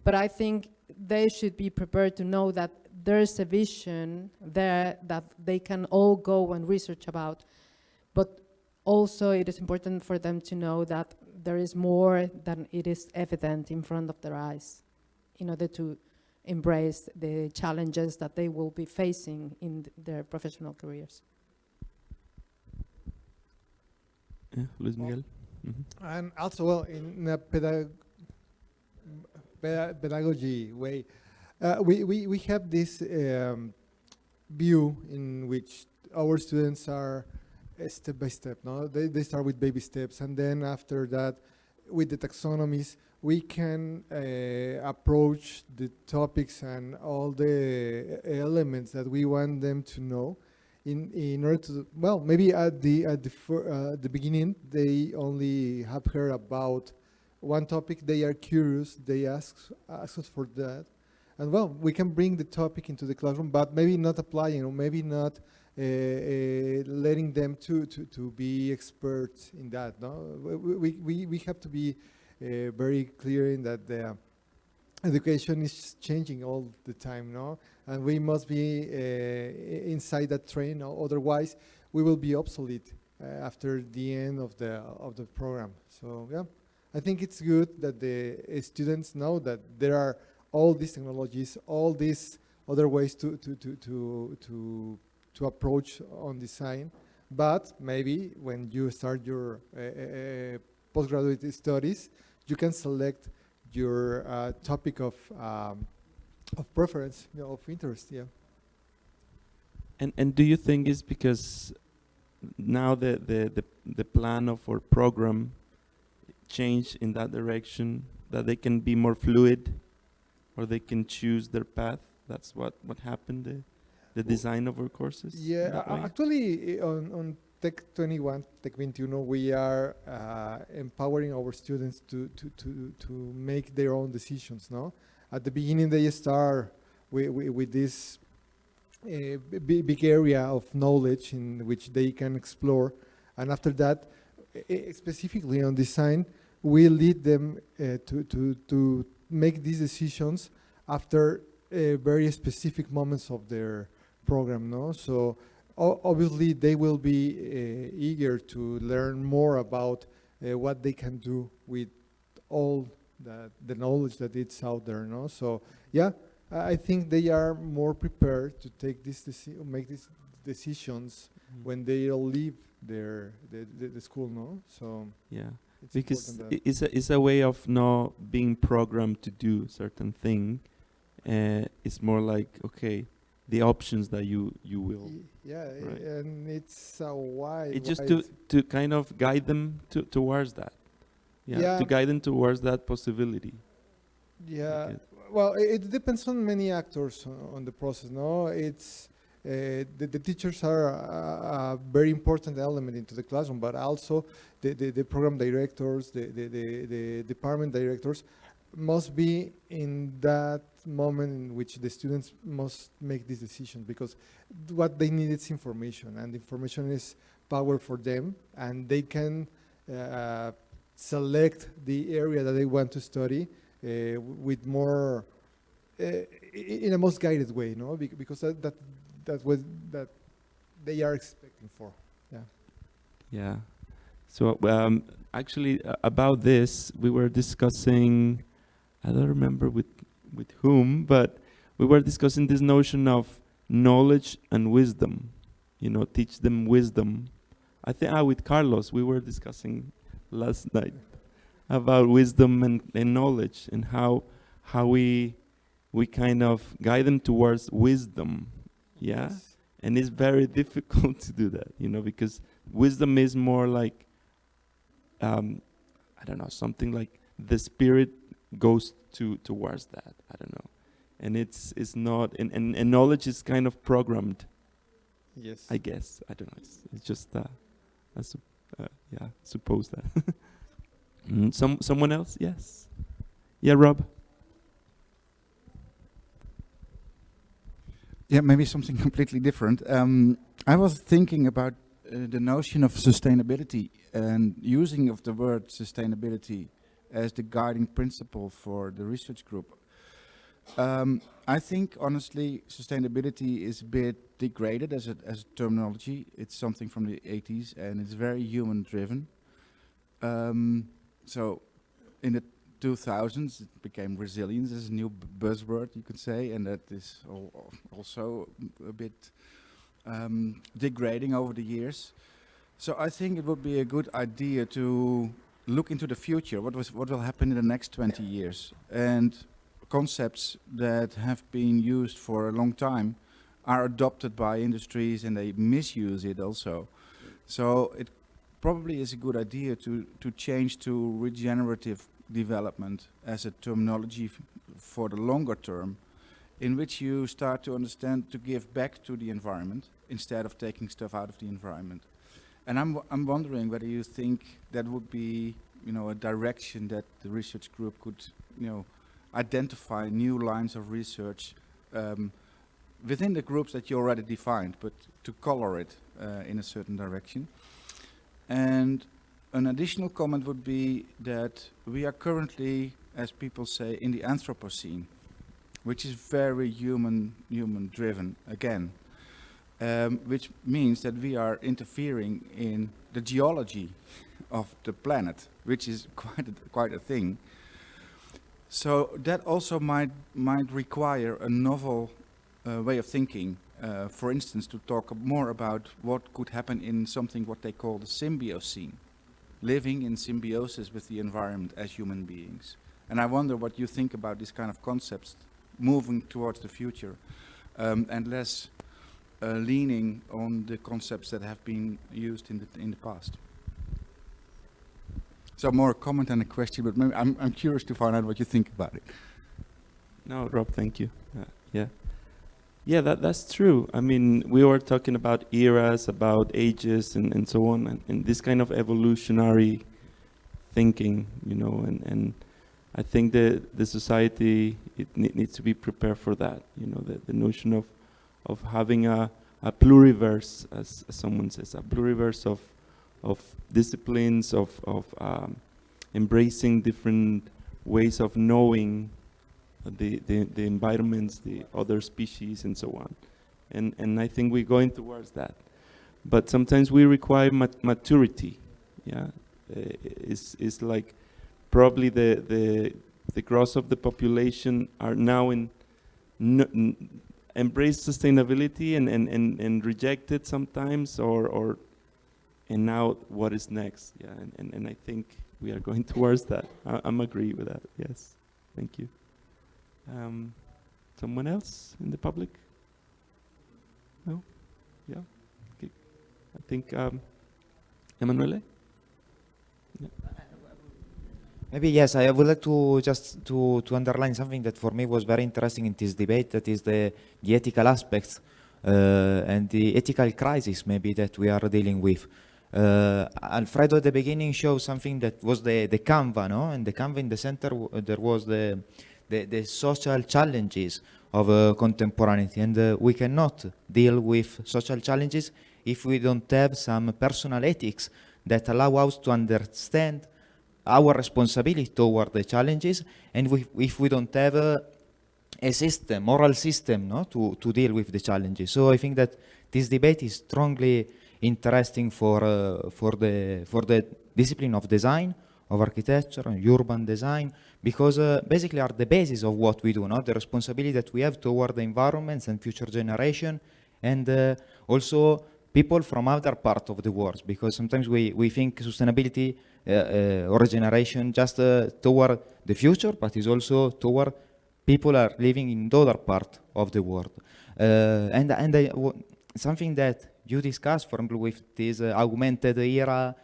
But I think they should be prepared to know that there's a vision there that they can all go and research about. But also it is important for them to know that there is more than it is evident in front of their eyes in order to embrace the challenges that they will be facing in their professional careers. Yeah, Luis Miguel. And also, well, in a pedagogy way, we have this view in which our students are step by step. No, they start with baby steps, and then after that, with the taxonomies, we can approach the topics and all the elements that we want them to know. In order to, well, maybe at the beginning they only have heard about one topic, they are curious, they ask us for that, and well, we can bring the topic into the classroom, but maybe not applying, or maybe not letting them to be experts in that. No, we have to be very clear in that the education is changing all the time, no, and we must be inside that train. Otherwise, we will be obsolete after the end of the program. So yeah, I think it's good that the students know that there are all these technologies, all these other ways to approach on design. But maybe when you start your postgraduate studies, you can select your topic of preference, of interest. Yeah. And do you think it's because now the plan of our program changed in that direction, that they can be more fluid, or they can choose their path? That's what happened, the design of our courses? Yeah, actually, on Tech 21, Tech 21, we are empowering our students to make their own decisions, no? At the beginning, they start with this big area of knowledge in which they can explore. And after that, specifically on design, we lead them to make these decisions after very specific moments of their program, no? So obviously they will be eager to learn more about what they can do with all the knowledge that it's out there, no? So yeah, I think they are more prepared to take make these decisions when they leave the school, no? So yeah, it's because important that it's a way of not being programmed to do certain thing. It's more like, okay, the options that you will. Yeah, right. and it's a wide. It's just to kind of guide them towards that. Yeah, to guide them towards that possibility. Yeah, Okay. well, it depends on many actors on the process. No, it's the teachers are a very important element into the classroom, but also the program directors, the department directors must be in that moment in which the students must make this decision, because what they need is information, and information is power for them, and they can select the area that they want to study with more in a most guided way, no? Because that's what that they are expecting for. Yeah. Yeah. So actually, about this, we were discussing. I don't remember with whom, but we were discussing this notion of knowledge and wisdom. You know, teach them wisdom. I think with Carlos we were discussing last night about wisdom and knowledge, and how we kind of guide them towards wisdom. Yeah. Yes. And it's very difficult to do that, you know, because wisdom is more like I don't know, something like the spirit goes towards that. I don't know, and it's not, and knowledge is kind of programmed. Yes. I guess, I don't know. It's just yeah, suppose that. Someone else? Yes. Yeah, Rob. Yeah, maybe something completely different. I was thinking about the notion of sustainability and using of the word sustainability as the guiding principle for the research group. I think, honestly, sustainability is a bit degraded as a terminology. It's something from the 80s, and it's very human-driven. So in the 2000s, it became resilience as a new buzzword, you could say, and that is also a bit degrading over the years. So I think it would be a good idea to look into the future. What will happen in the next 20 years? And concepts that have been used for a long time are adopted by industries, and they misuse it also. So it probably is a good idea to change to regenerative development as a terminology for the longer term, in which you start to understand to give back to the environment instead of taking stuff out of the environment. And I'm wondering whether you think that would be, you know, a direction that the research group could, you know, identify new lines of research within the groups that you already defined, but to color it in a certain direction. And an additional comment would be that we are currently, as people say, in the Anthropocene, which is very human driven again, which means that we are interfering in the geology of the planet, which is quite a thing. So that also might require a novel way of thinking. For instance, to talk more about what could happen in something what they call the symbiocene, living in symbiosis with the environment as human beings. And I wonder what you think about these kind of concepts moving towards the future, and less leaning on the concepts that have been used in the past. So more a comment than a question, but maybe I'm curious to find out what you think about it. No, Rob, thank you. Yeah, that's true. I mean, we were talking about eras, about ages, and so on, and this kind of evolutionary thinking, you know, and I think the society needs to be prepared for that. You know, the notion of having a pluriverse, as someone says, a pluriverse of disciplines, of embracing different ways of knowing the environments, the other species, and so on. And I think we're going towards that. But sometimes we require maturity. Yeah, it's like probably the growth of the population are now embrace sustainability and reject it sometimes, or and now what is next? Yeah, and I think we are going towards that. I'm agree with that. Yes, thank you. Someone else in the public? No? Yeah. Okay. I think Emanuele. Yeah. Maybe yes, I would like to just to underline something that for me was very interesting in this debate, that is the ethical aspects and the ethical crisis maybe that we are dealing with. Alfredo at the beginning showed something that was the Canva, no? And the Canva in the center, there was the social challenges of contemporaneity, and we cannot deal with social challenges if we don't have some personal ethics that allow us to understand our responsibility toward the challenges, and if we don't have a system, moral system, no, to deal with the challenges. So I think that this debate is strongly interesting for the discipline of design, of architecture, and urban design, because basically are the basis of what we do, no? The responsibility that we have toward the environments and future generation, and also people from other parts of the world, because sometimes we think sustainability or regeneration just toward the future, but is also toward people are living in the other part of the world. Something that you discussed, for example, with this augmented era,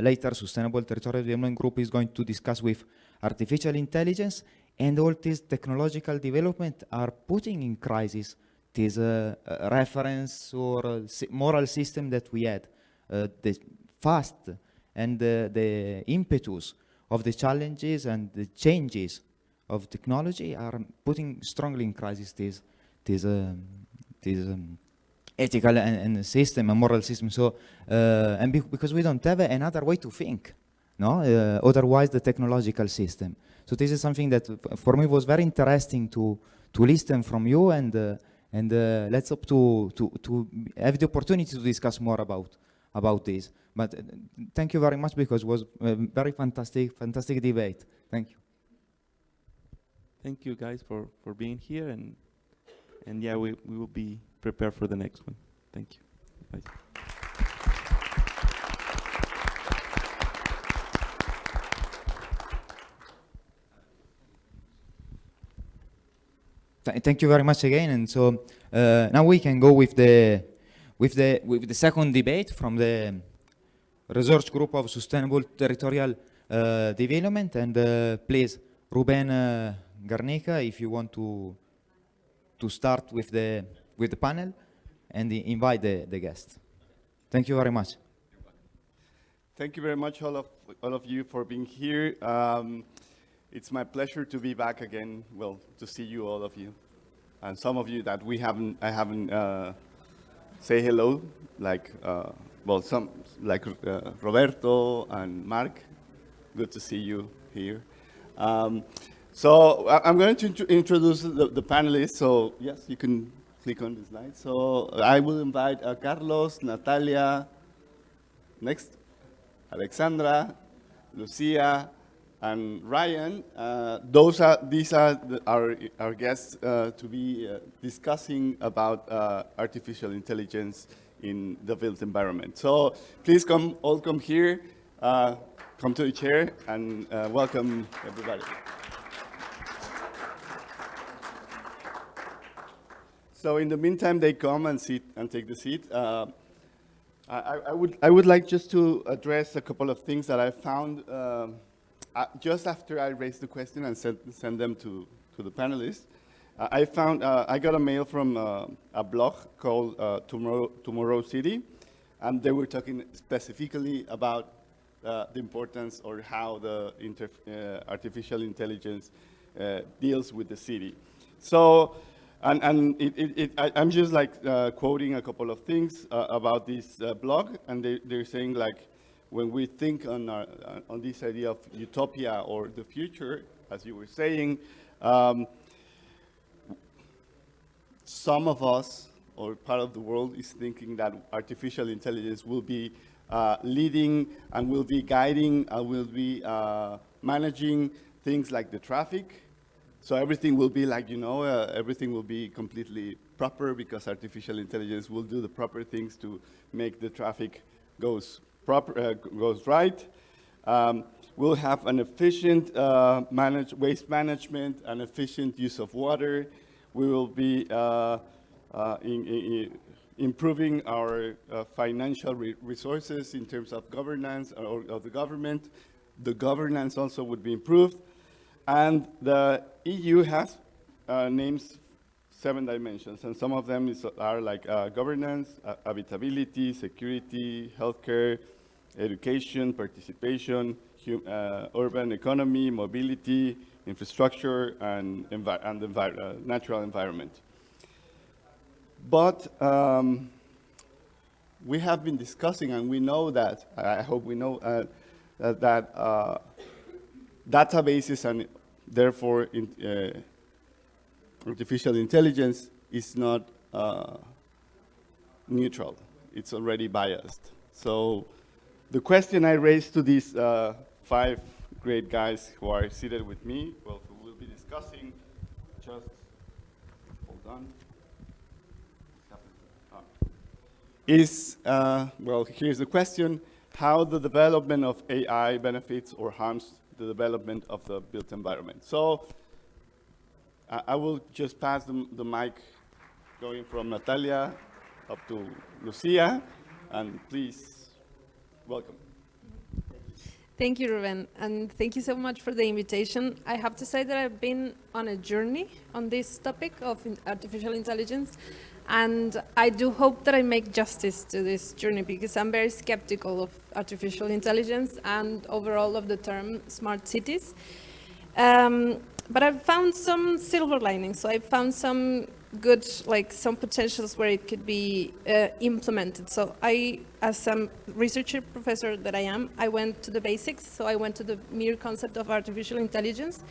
later Sustainable Territorial Development Group is going to discuss with artificial intelligence, and all this technological development are putting in crisis this reference or moral system that we had. The fast and the impetus of the challenges and the changes of technology are putting strongly in crisis this ethical and system, a moral system. So, because we don't have another way to think, no? Otherwise the technological system. So this is something that for me was very interesting to listen from you, and let's hope to have the opportunity to discuss more about this. But thank you very much, because it was a very fantastic debate. Thank you. Thank you guys for being here, and yeah, we will be prepared for the next one. Thank you. Bye. Thank you very much again. And so now we can go with the second debate from the research group of Sustainable Territorial Development. And please, Ruben Garnica, if you want to start with the panel and invite the guests. Thank you very much. Thank you very much, all of you, for being here. It's my pleasure to be back again. Well, to see you, all of you. and some of you that I haven't say hello, like well, some like Roberto and Mark. Good to see you here. So I'm going to introduce the panelists. So yes, you can click on the slide. So I will invite Carlos, Natalia, next, Alexandra, Lucia, and Ryan. These are our guests to be discussing about artificial intelligence in the built environment. So please all come here, come to the chair, and welcome everybody. So in the meantime, they come and sit and take the seat. I would like just to address a couple of things that I found just after I raised the question and sent them to the panelists. I got a mail from a blog called Tomorrow City, and they were talking specifically about the importance or how the artificial intelligence deals with the city. So. I'm just like quoting a couple of things about this blog, and they're saying like, when we think on this idea of utopia or the future, as you were saying, some of us or part of the world is thinking that artificial intelligence will be leading and will be guiding and will be managing things like the traffic. So everything will be like, everything will be completely proper because artificial intelligence will do the proper things to make the traffic goes right. We'll have an efficient waste management, an efficient use of water. We will be improving our financial resources in terms of governance or of the government. The governance also would be improved. And the EU has names 7 dimensions, and some of them are like governance, habitability, security, healthcare, education, participation, urban economy, mobility, infrastructure, and natural environment. But we have been discussing, and we know that, I hope we know that databases and therefore artificial intelligence is not neutral. It's already biased. So the question I raised to these 5 great guys who are seated with me, well, who will be discussing, just hold on, is, well, here's the question: how the development of AI benefits or harms the development of the built environment. So I will just pass the mic going from Natalia up to Lucia, and please, welcome. Thank you, Ruben, and thank you so much for the invitation. I have to say that I've been on a journey on this topic of artificial intelligence, and I do hope that I make justice to this journey because I'm very skeptical of artificial intelligence and overall of the term smart cities. But I've found some silver linings. So I've found some good, like some potentials where it could be implemented. So I, as some researcher professor that I am, I went to the basics. So I went to the mere concept of artificial intelligence.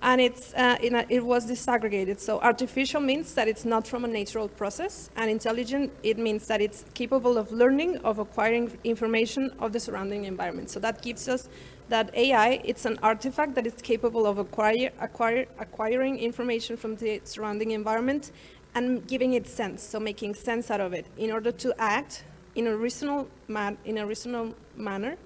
And it was disaggregated. So artificial means that it's not from a natural process, and intelligent, it means that it's capable of learning, of acquiring information of the surrounding environment. So that gives us that AI, it's an artifact that is capable of acquiring information from the surrounding environment and giving it sense, so making sense out of it in order to act in a reasonable manner,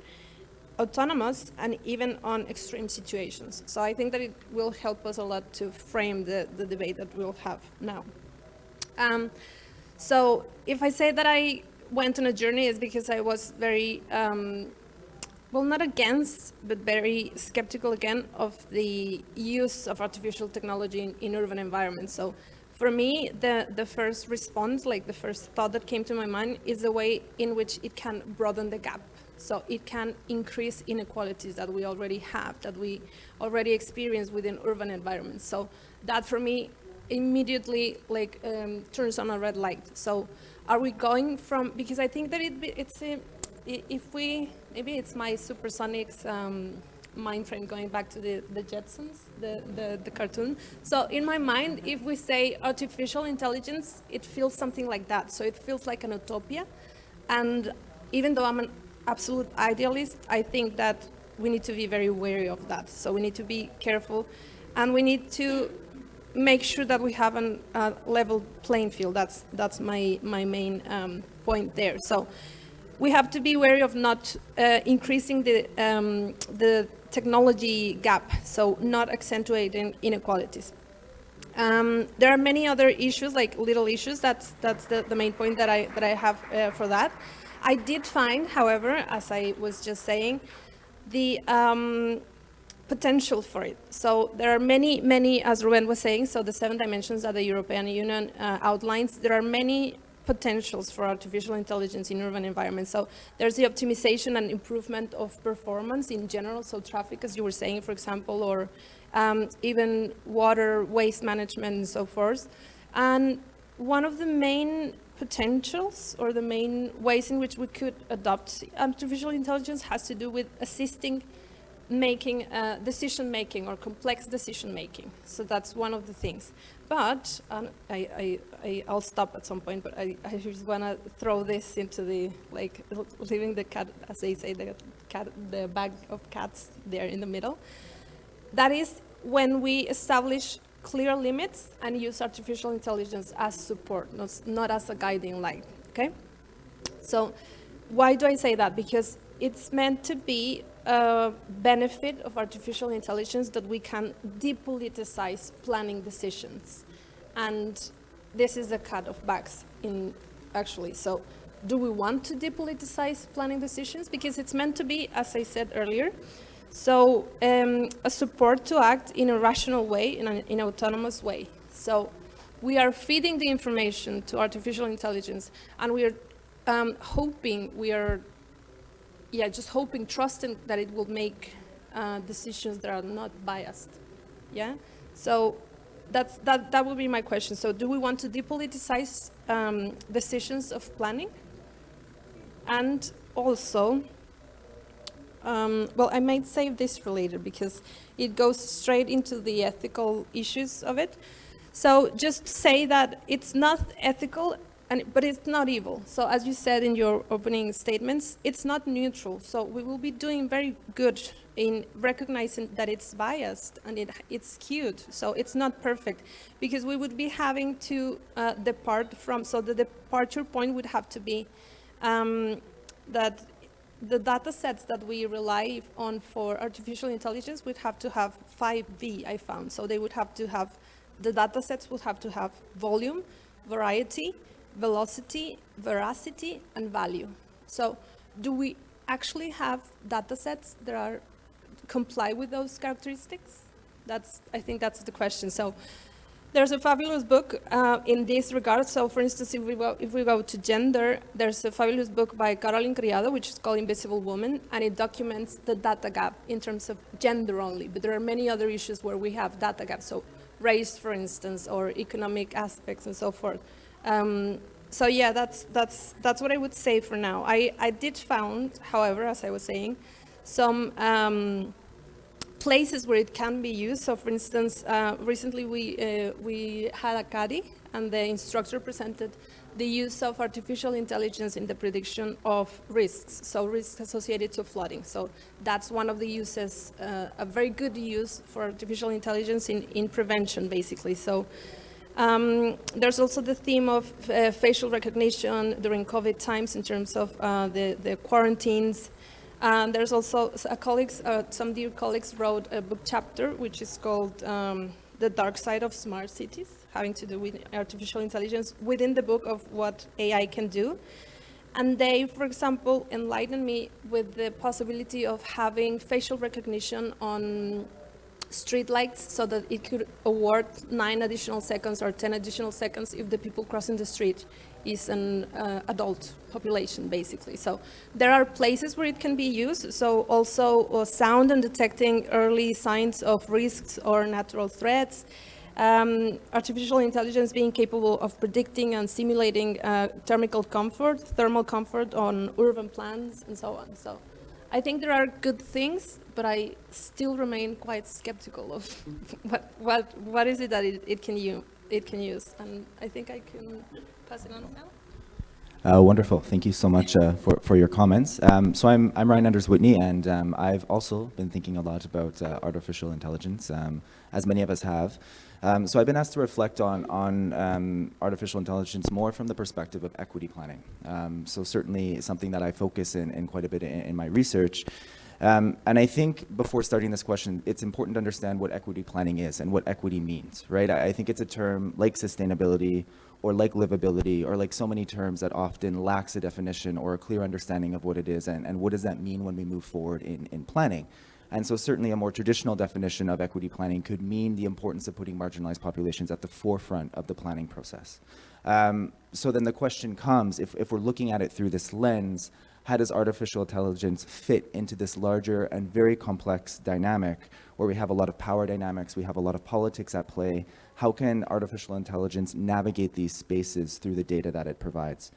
autonomous, and even on extreme situations. So I think that it will help us a lot to frame the debate that we'll have now. So if I say that I went on a journey, it's because I was very, well, not against, but very skeptical again of the use of artificial technology in urban environments. So for me, the first response, like the first thought that came to my mind is the way in which it can broaden the gap. So it can increase inequalities that we already have, that we already experience within urban environments. So that for me immediately like turns on a red light. So are we going from, because I think that if we, maybe it's my supersonics mind frame going back to the Jetsons, the cartoon. So in my mind, if we say artificial intelligence, it feels something like that. So it feels like an utopia. And even though I'm an absolute idealist, I think that we need to be very wary of that. So we need to be careful, and we need to make sure that we have a level playing field. That's my main point there. So we have to be wary of not increasing the technology gap, so not accentuating inequalities. There are many other issues, like little issues. That's the main point that I have for that. I did find, however, as I was just saying, the potential for it. So there are many, as Ruben was saying, so the 7 dimensions that the European Union outlines, there are many potentials for artificial intelligence in urban environments. So there's the optimization and improvement of performance in general, so traffic, as you were saying, for example, or even water, waste management, and so forth. And one of the main potentials, or the main ways in which we could adopt artificial intelligence, has to do with assisting making decision-making or complex decision-making. So that's one of the things. But I'll stop at some point, but I just want to throw this into the, like, leaving the cat, as they say, the bag of cats there in the middle. That is when we establish clear limits and use artificial intelligence as support, not as a guiding light, okay? So why do I say that? Because it's meant to be a benefit of artificial intelligence that we can depoliticize planning decisions. And this is a cut of bags in, actually. So do we want to depoliticize planning decisions? Because it's meant to be, as I said earlier, so a support to act in a rational way, in an autonomous way. So we are feeding the information to artificial intelligence, and we are hoping, just hoping, trusting that it will make decisions that are not biased. Yeah. So that would be my question. So do we want to depoliticize decisions of planning? And also, well, I might save this for later because it goes straight into the ethical issues of it. So just say that it's not ethical, but it's not evil. So as you said in your opening statements, it's not neutral. So we will be doing very good in recognizing that it's biased and it's skewed. So it's not perfect, because we would be having to depart from, so the departure point would have to be that the data sets that we rely on for artificial intelligence would have to have 5V, I found. So they would have to have, the data sets would have to have volume, variety, velocity, veracity, and value. So do we actually have data sets that comply with those characteristics? I think that's the question. So there's a fabulous book in this regard. So for instance, if we go to gender, there's a fabulous book by Caroline Criado, which is called Invisible Woman, and it documents the data gap in terms of gender only. But there are many other issues where we have data gaps. So race, for instance, or economic aspects and so forth. So yeah, that's what I would say for now. I did found, however, as I was saying, some places where it can be used. So for instance, recently we had a CADI, and the instructor presented the use of artificial intelligence in the prediction of risks, so risks associated to flooding. So that's one of the uses, a very good use for artificial intelligence in prevention, basically. So there's also the theme of facial recognition during COVID times in terms of the quarantines. There's also some dear colleagues wrote a book chapter which is called The Dark Side of Smart Cities, having to do with artificial intelligence within the book of what AI can do. And they, for example, enlightened me with the possibility of having facial recognition on street lights, so that it could award 9 additional seconds or 10 additional seconds if the people crossing the street is an adult population, basically. So there are places where it can be used. So also sound and detecting early signs of risks or natural threats. artificial intelligence being capable of predicting and simulating thermal comfort on urban plans, and so on. So I think there are good things, but I still remain quite skeptical of what is it that it can use. And I think I can pass it on now. Wonderful. Thank you so much for your comments. So I'm Ryan Anders Whitney, and I've also been thinking a lot about artificial intelligence, as many of us have. So I've been asked to reflect on artificial intelligence more from the perspective of equity planning. So certainly something that I focus in quite a bit in my research. And I think before starting this question, it's important to understand what equity planning is and what equity means, right? I think it's a term like sustainability or like livability or like so many terms that often lacks a definition or a clear understanding of what it is and what does that mean when we move forward in planning. And so certainly a more traditional definition of equity planning could mean the importance of putting marginalized populations at the forefront of the planning process. So then the question comes, if we're looking at it through this lens, how does artificial intelligence fit into this larger and very complex dynamic where we have a lot of power dynamics, we have a lot of politics at play? How can artificial intelligence navigate these spaces through the data that it provides?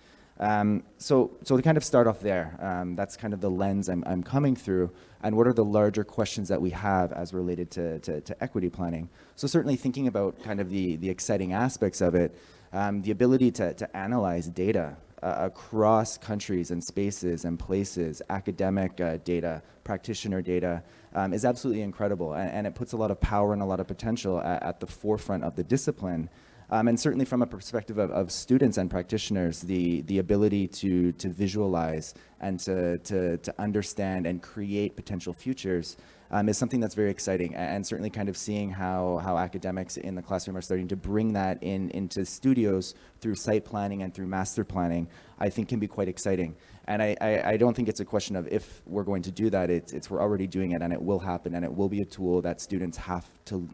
So to kind of start off there, that's kind of the lens I'm coming through, and what are the larger questions that we have as related to equity planning? So certainly thinking about kind of the exciting aspects of it, the ability to analyze data across countries and spaces and places, academic data, practitioner data, is absolutely incredible, and it puts a lot of power and a lot of potential at the forefront of the discipline. And certainly from a perspective of students and practitioners, the ability to visualize and to understand and create potential futures is something that's very exciting, and certainly kind of seeing how academics in the classroom are starting to bring that into studios through site planning and through master planning, I think can be quite exciting. And I don't think it's a question of if we're going to do that, it's we're already doing it, and it will happen, and it will be a tool that students have to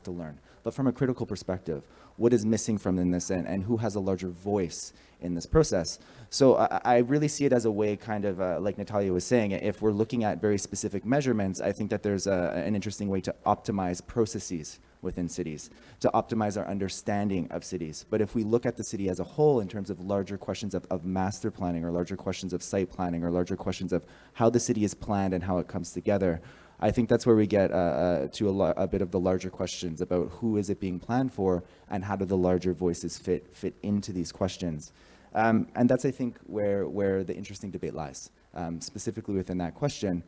learn. But from a critical perspective, what is missing from this, and who has a larger voice in this process? So I really see it as a way, kind of like Natalia was saying, if we're looking at very specific measurements, I think that there's an interesting way to optimize processes within cities, to optimize our understanding of cities. But if we look at the city as a whole in terms of larger questions of master planning, or larger questions of site planning, or larger questions of how the city is planned and how it comes together, I think that's where we get to a bit of the larger questions about who is it being planned for, and how do the larger voices fit into these questions. And that's, I think, where the interesting debate lies, specifically within that question.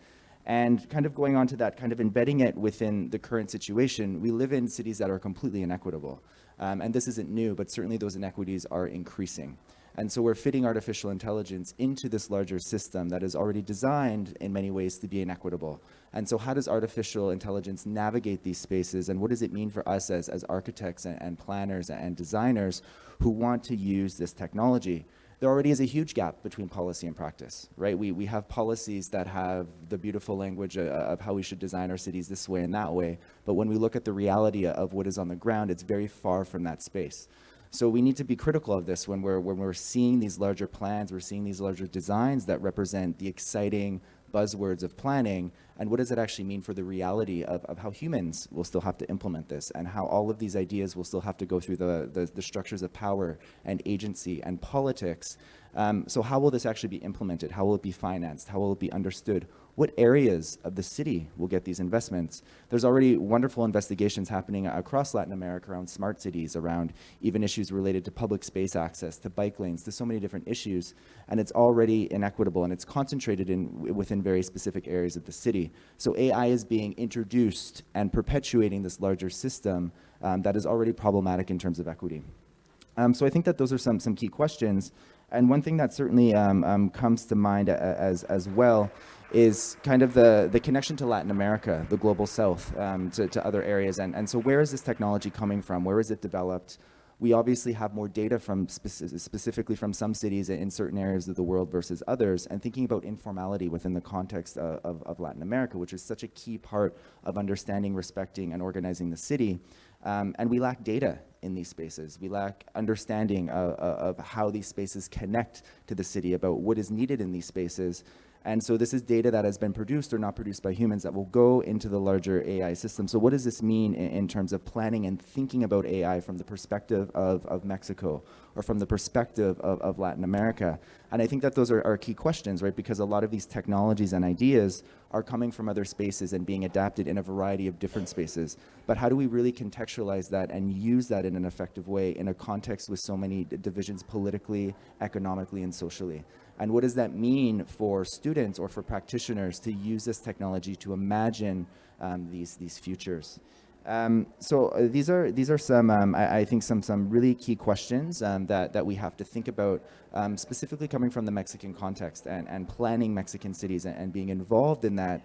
And kind of going on to that, kind of embedding it within the current situation, we live in cities that are completely inequitable. And this isn't new, but certainly those inequities are increasing. And so we're fitting artificial intelligence into this larger system that is already designed in many ways to be inequitable. And so how does artificial intelligence navigate these spaces, and what does it mean for us as architects and planners and designers who want to use this technology? There already is a huge gap between policy and practice, right? We have policies that have the beautiful language of how we should design our cities this way and that way, but when we look at the reality of what is on the ground, it's very far from that space. So we need to be critical of this when we're seeing these larger plans, we're seeing these larger designs that represent the exciting buzzwords of planning, and what does it actually mean for the reality of how humans will still have to implement this, and how all of these ideas will still have to go through the structures of power and agency and politics. So how will this actually be implemented? How will it be financed? How will it be understood? What areas of the city will get these investments? There's already wonderful investigations happening across Latin America around smart cities, around even issues related to public space access, to bike lanes, to so many different issues, and it's already inequitable, and it's concentrated within very specific areas of the city. So AI is being introduced and perpetuating this larger system that is already problematic in terms of equity. So I think that those are some key questions. And one thing that certainly comes to mind as well is kind of the connection to Latin America, the global south, to other areas. And so where is this technology coming from? Where is it developed? We obviously have more data from specifically from some cities in certain areas of the world versus others, and thinking about informality within the context of Latin America, which is such a key part of understanding, respecting, and organizing the city. And we lack data in these spaces. We lack understanding of how these spaces connect to the city, about what is needed in these spaces. And so this is data that has been produced or not produced by humans that will go into the larger AI system. So what does this mean in terms of planning and thinking about AI from the perspective of Mexico or from the perspective of Latin America? And I think that those are key questions, right? Because a lot of these technologies and ideas are coming from other spaces and being adapted in a variety of different spaces. But how do we really contextualize that and use that in an effective way in a context with so many divisions politically, economically, and socially? And what does that mean for students or for practitioners to use this technology to imagine these futures? These are some, I think, some really key questions that we have to think about, specifically coming from the Mexican context and planning Mexican cities and being involved in that.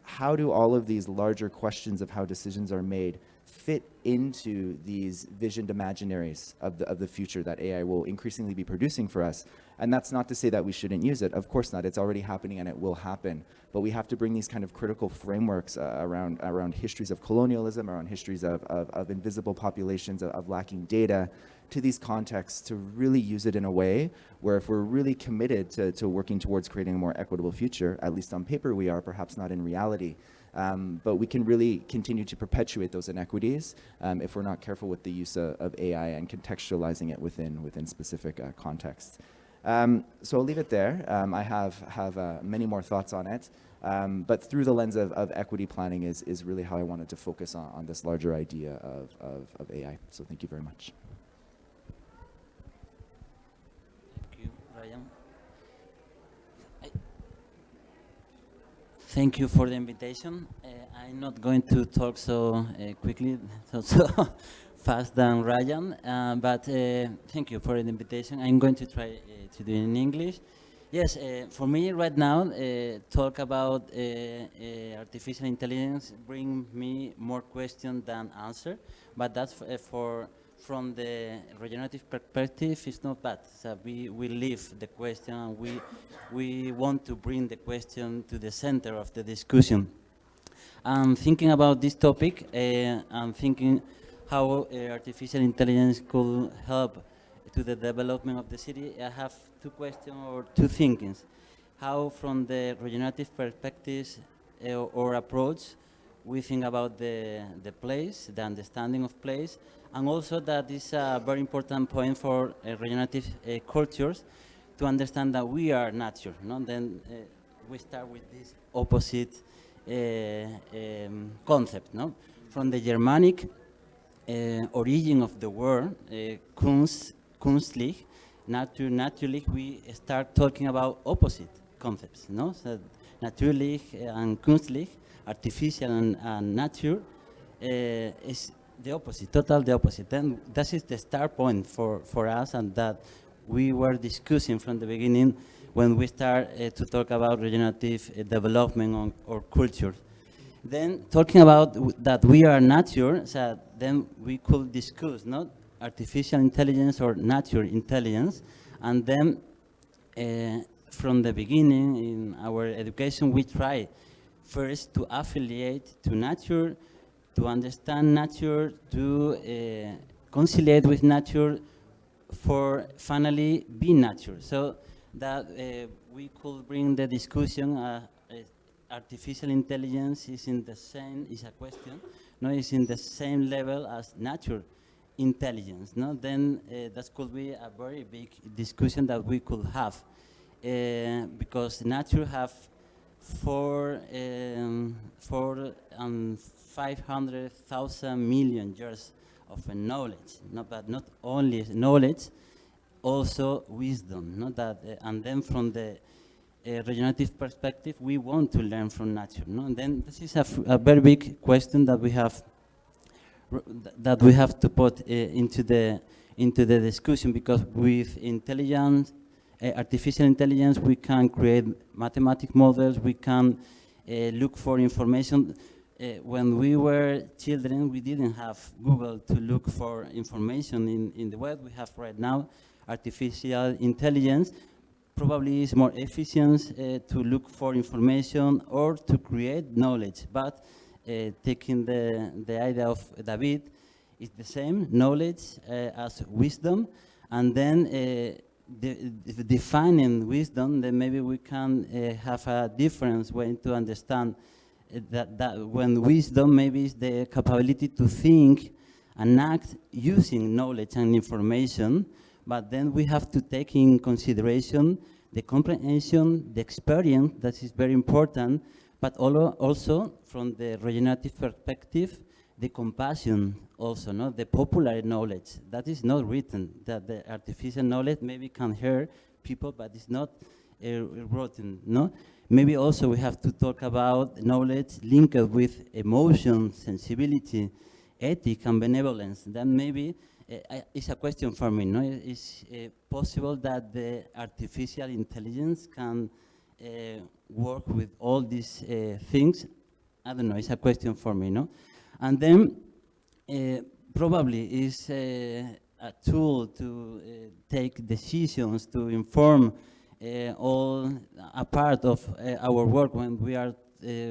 How do all of these larger questions of how decisions are made fit into these visioned imaginaries of the future that AI will increasingly be producing for us? And that's not to say that we shouldn't use it. Of course not. It's already happening and it will happen. But we have to bring these kind of critical frameworks around histories of colonialism, around histories of invisible populations, of lacking data, to these contexts to really use it in a way where if we're really committed to working towards creating a more equitable future, at least on paper we are, perhaps not in reality, but we can really continue to perpetuate those inequities if we're not careful with the use of AI and contextualizing it within specific contexts. So I'll leave it there. I have many more thoughts on it, but through the lens of equity planning is really how I wanted to focus on this larger idea of AI. So thank you very much. Thank you, Ryan. Thank you for the invitation. I'm not going to talk so quickly, so fast than Ryan, but thank you for the invitation. I'm going to try to do it in English. Yes, for me right now, talk about artificial intelligence bring me more question than answer, but that's from the regenerative perspective, it's not bad. So we leave the question and we want to bring the question to the center of the discussion. I'm thinking about this topic, I'm thinking how artificial intelligence could help to the development of the city. I have two questions or two thinkings. How from the regenerative perspectives or approach, we think about the place, the understanding of place, and also that is a very important point for regenerative cultures to understand that we are nature. No? Then we start with this opposite concept. No? From the Germanic origin of the word, kunstlich, naturlich, we start talking about opposite concepts. No? So natürlich and kunstlich, artificial and nature, is the opposite, total the opposite. Then that is the start point for us, and that we were discussing from the beginning when we start to talk about regenerative development or culture. Then talking about that we are nature, so then we could discuss not artificial intelligence or nature intelligence, and then from the beginning in our education we try first to affiliate to nature, to understand nature, to conciliate with nature, for finally be nature. So that we could bring the discussion, artificial intelligence is in the same, is a question, no, is in the same level as nature intelligence. No? Then that could be a very big discussion that we could have, because nature have 500,000 million years of knowledge, but not only knowledge, also wisdom. No? That, and then from the regenerative perspective, we want to learn from nature. No? And then this is a very big question that we have to put into the discussion, because with intelligence, artificial intelligence, we can create mathematic models, we can look for information. When we were children, we didn't have Google to look for information in the web. We have right now artificial intelligence. Probably is more efficient to look for information or to create knowledge, but taking the idea of David, it's the same knowledge as wisdom, and then defining wisdom, then maybe we can have a different way to understand that when wisdom maybe is the capability to think and act using knowledge and information, but then we have to take in consideration the comprehension, the experience, that is very important, but also from the regenerative perspective, the compassion also, no? The popular knowledge that is not written, that the artificial knowledge maybe can hear people, but it's not written, no? Maybe also we have to talk about knowledge linked with emotion, sensibility, ethic, and benevolence. Then maybe it's a question for me, no? Is possible that the artificial intelligence can work with all these things? I don't know, it's a question for me, no? And then probably is a tool to take decisions, to inform all a part of our work when we are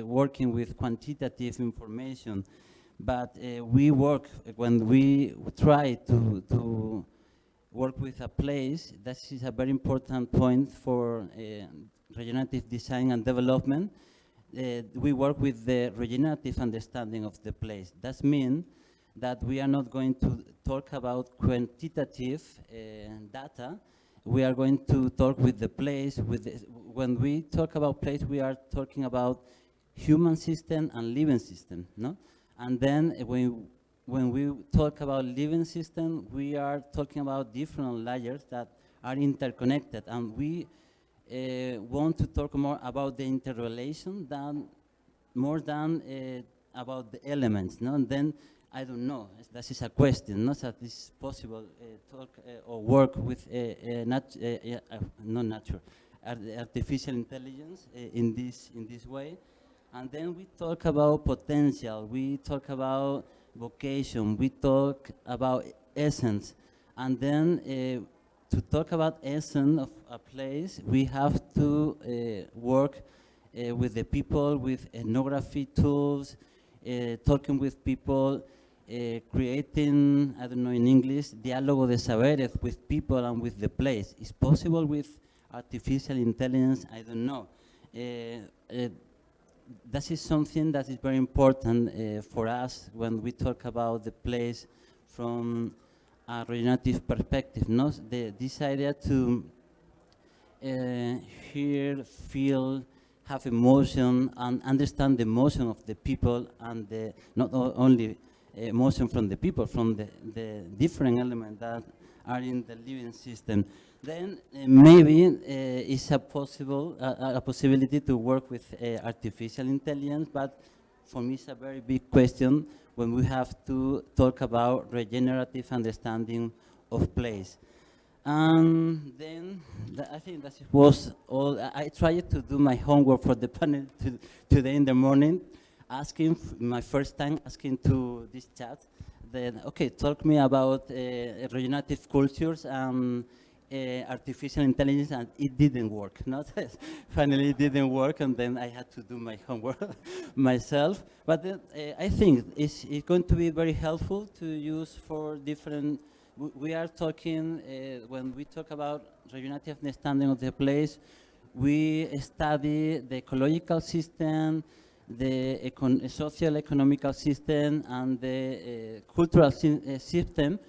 working with quantitative information. But we work, when we try to work with a place, that is a very important point for regenerative design and development. We work with the regenerative understanding of the place. That means that we are not going to talk about quantitative data. We are going to talk with the place. When we talk about place, we are talking about human system and living system, no? And then when we talk about living system, we are talking about different layers that are interconnected, and we want to talk more about the interrelation more than about the elements, no? And then I don't know. That is a question. Not that it's possible talk or work with artificial intelligence in this way. And then we talk about potential. We talk about vocation. We talk about essence. And then to talk about essence of a place, we have to work with the people, with ethnography tools, talking with people, creating, I don't know in English, diálogo de saberes with people and with the place. Is possible with artificial intelligence? I don't know. That is something that is very important for us when we talk about the place from a regenerative perspective. No? This idea to hear, feel, have emotion, and understand the emotion of the people, and not only emotion from the people, from the different elements that are in the living system. Then maybe it's a possibility to work with artificial intelligence, but for me it's a very big question when we have to talk about regenerative understanding of place. And then I think that was all. I tried to do my homework for the panel today in the morning, asking my first time asking to this chat, then okay, talk me about regenerative cultures and artificial intelligence, and it didn't work. Not finally it didn't work, and then I had to do my homework myself. But then, I think it's going to be very helpful to use for different. We are talking when we talk about regenerative understanding of the place. We study the ecological system, the social economical system, and the cultural system.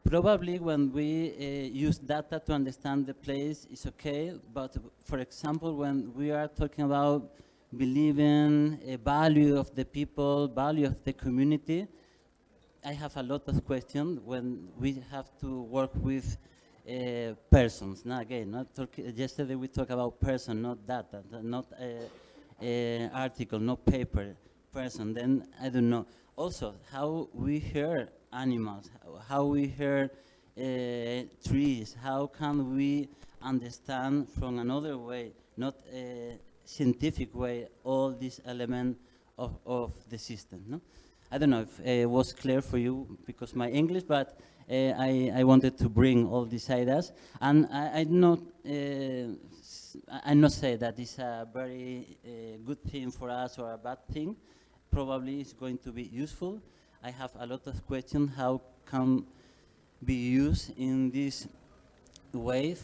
Probably when we use data to understand the place, it's okay. But for example, when we are talking about believing a value of the people, value of the community, I have a lot of questions when we have to work with persons. Now again, yesterday we talked about person, not data, not article, not paper, person. Then I don't know. Also, how we hear animals, how we hear trees, how can we understand from another way, not a scientific way, all these elements of the system. No? I don't know if it was clear for you because my English, but I wanted to bring all these ideas, and I not say that it's a very good thing for us or a bad thing. Probably it's going to be useful. I have a lot of questions how can be used in this wave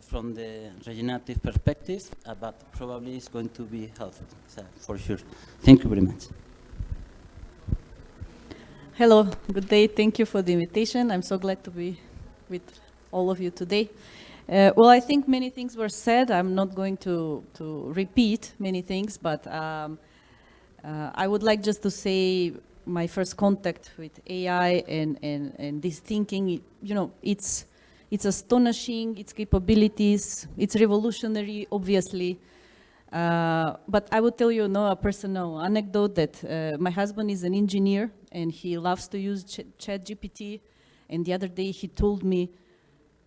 from the regenerative perspective, but probably it's going to be helpful, so for sure. Thank you very much. Hello, good day. Thank you for the invitation. I'm so glad to be with all of you today. Well, I think many things were said. I'm not going to repeat many things, but I would like just to say my first contact with AI and this thinking, you know, it's astonishing, its capabilities, it's revolutionary, obviously. But I would tell you a personal anecdote that my husband is an engineer and he loves to use ChatGPT. And the other day he told me,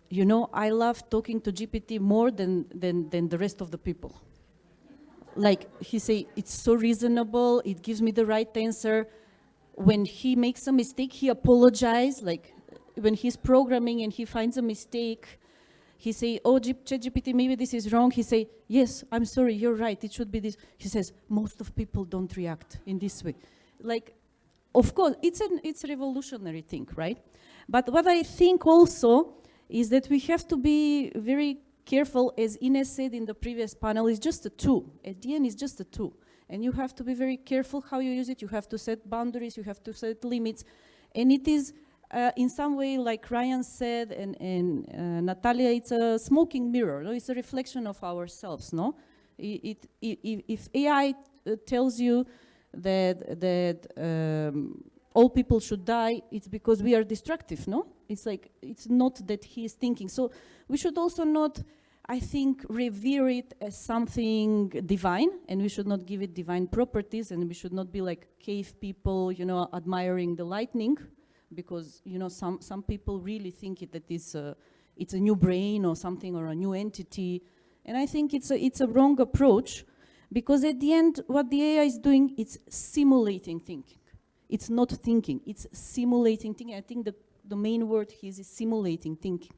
you know, I love talking to GPT more than the rest of the people. Like he say, it's so reasonable, it gives me the right answer. When he makes a mistake, he apologizes. Like when he's programming and he finds a mistake, he say, oh, ChatGPT, maybe this is wrong. He say, yes, I'm sorry, you're right, it should be this. He says, most of people don't react in this way. Like, of course, it's a revolutionary thing, right? But what I think also is that we have to be very careful, as Ines said in the previous panel, it's just a tool. At the end, it's just a tool. And you have to be very careful how you use it. You have to set boundaries, you have to set limits. And it is, in some way, like Ryan said, and Natalia, it's a smoking mirror. No? It's a reflection of ourselves. No, if AI tells you that all people should die, it's because we are destructive. No, it's like it's not that he is thinking. So we should also not, I think, revere it as something divine, and we should not give it divine properties, and we should not be like cave people, you know, admiring the lightning. Because you know some people really think that it's a new brain or something or a new entity, and I think it's a wrong approach, because at the end what the AI is doing, it's simulating thinking. It's not thinking, it's simulating thinking. I think the main word here is simulating thinking.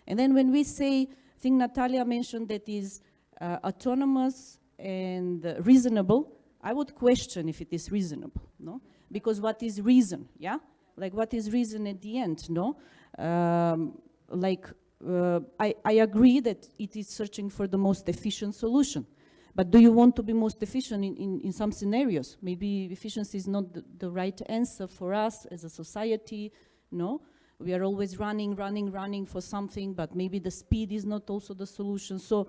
And then when we say, I think Natalia mentioned that is autonomous and reasonable, I would question if it is reasonable, no? Because what is reason, yeah? Like what is reason at the end, no? I agree that it is searching for the most efficient solution. But do you want to be most efficient in some scenarios? Maybe efficiency is not the right answer for us as a society, no? We are always running for something, but maybe the speed is not also the solution. So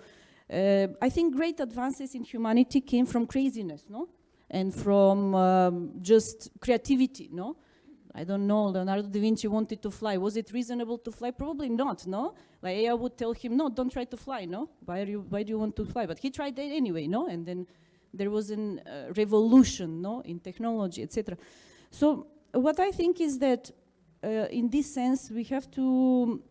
I think great advances in humanity came from craziness, no? And from just creativity, no? I don't know, Leonardo da Vinci wanted to fly. Was it reasonable to fly? Probably not, no? Like AI would tell him, no, don't try to fly, no? Why do you want to fly? But he tried that anyway, no? And then there was a revolution, no? In technology, etc. So what I think is that in this sense, we have to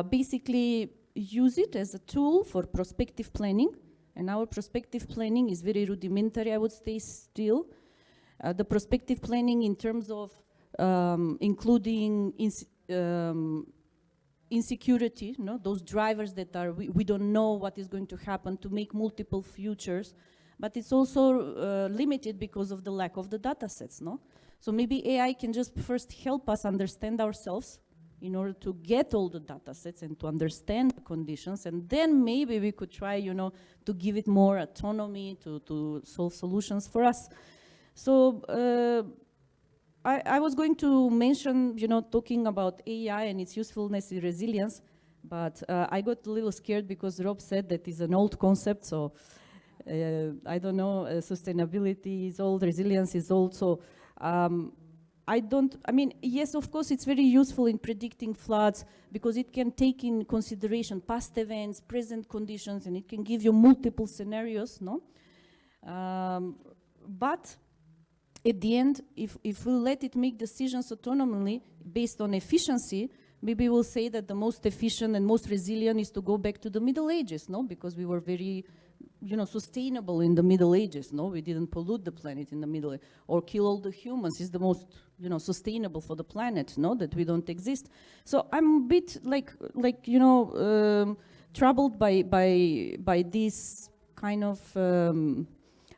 basically use it as a tool for prospective planning. And our prospective planning is very rudimentary, I would say still. The prospective planning in terms of including insecurity, no? Those drivers that are, we don't know what is going to happen, to make multiple futures, but it's also limited because of the lack of the data sets, no? So maybe AI can just first help us understand ourselves in order to get all the data sets and to understand the conditions, and then maybe we could try, you know, to give it more autonomy to solve solutions for us. So I was going to mention, you know, talking about AI and its usefulness in resilience, but I got a little scared because Rob said that it's an old concept, so I don't know, sustainability is old, resilience is old, so I mean, yes, of course, it's very useful in predicting floods because it can take in consideration past events, present conditions, and it can give you multiple scenarios, no? But at the end, if we let it make decisions autonomously based on efficiency, maybe we'll say that the most efficient and most resilient is to go back to the Middle Ages, no? Because we were very, you know, sustainable in the Middle Ages, no? We didn't pollute the planet in the Middle Ages, or kill all the humans is the most, you know, sustainable for the planet, no? That we don't exist. So I'm a bit like you know, troubled by this kind of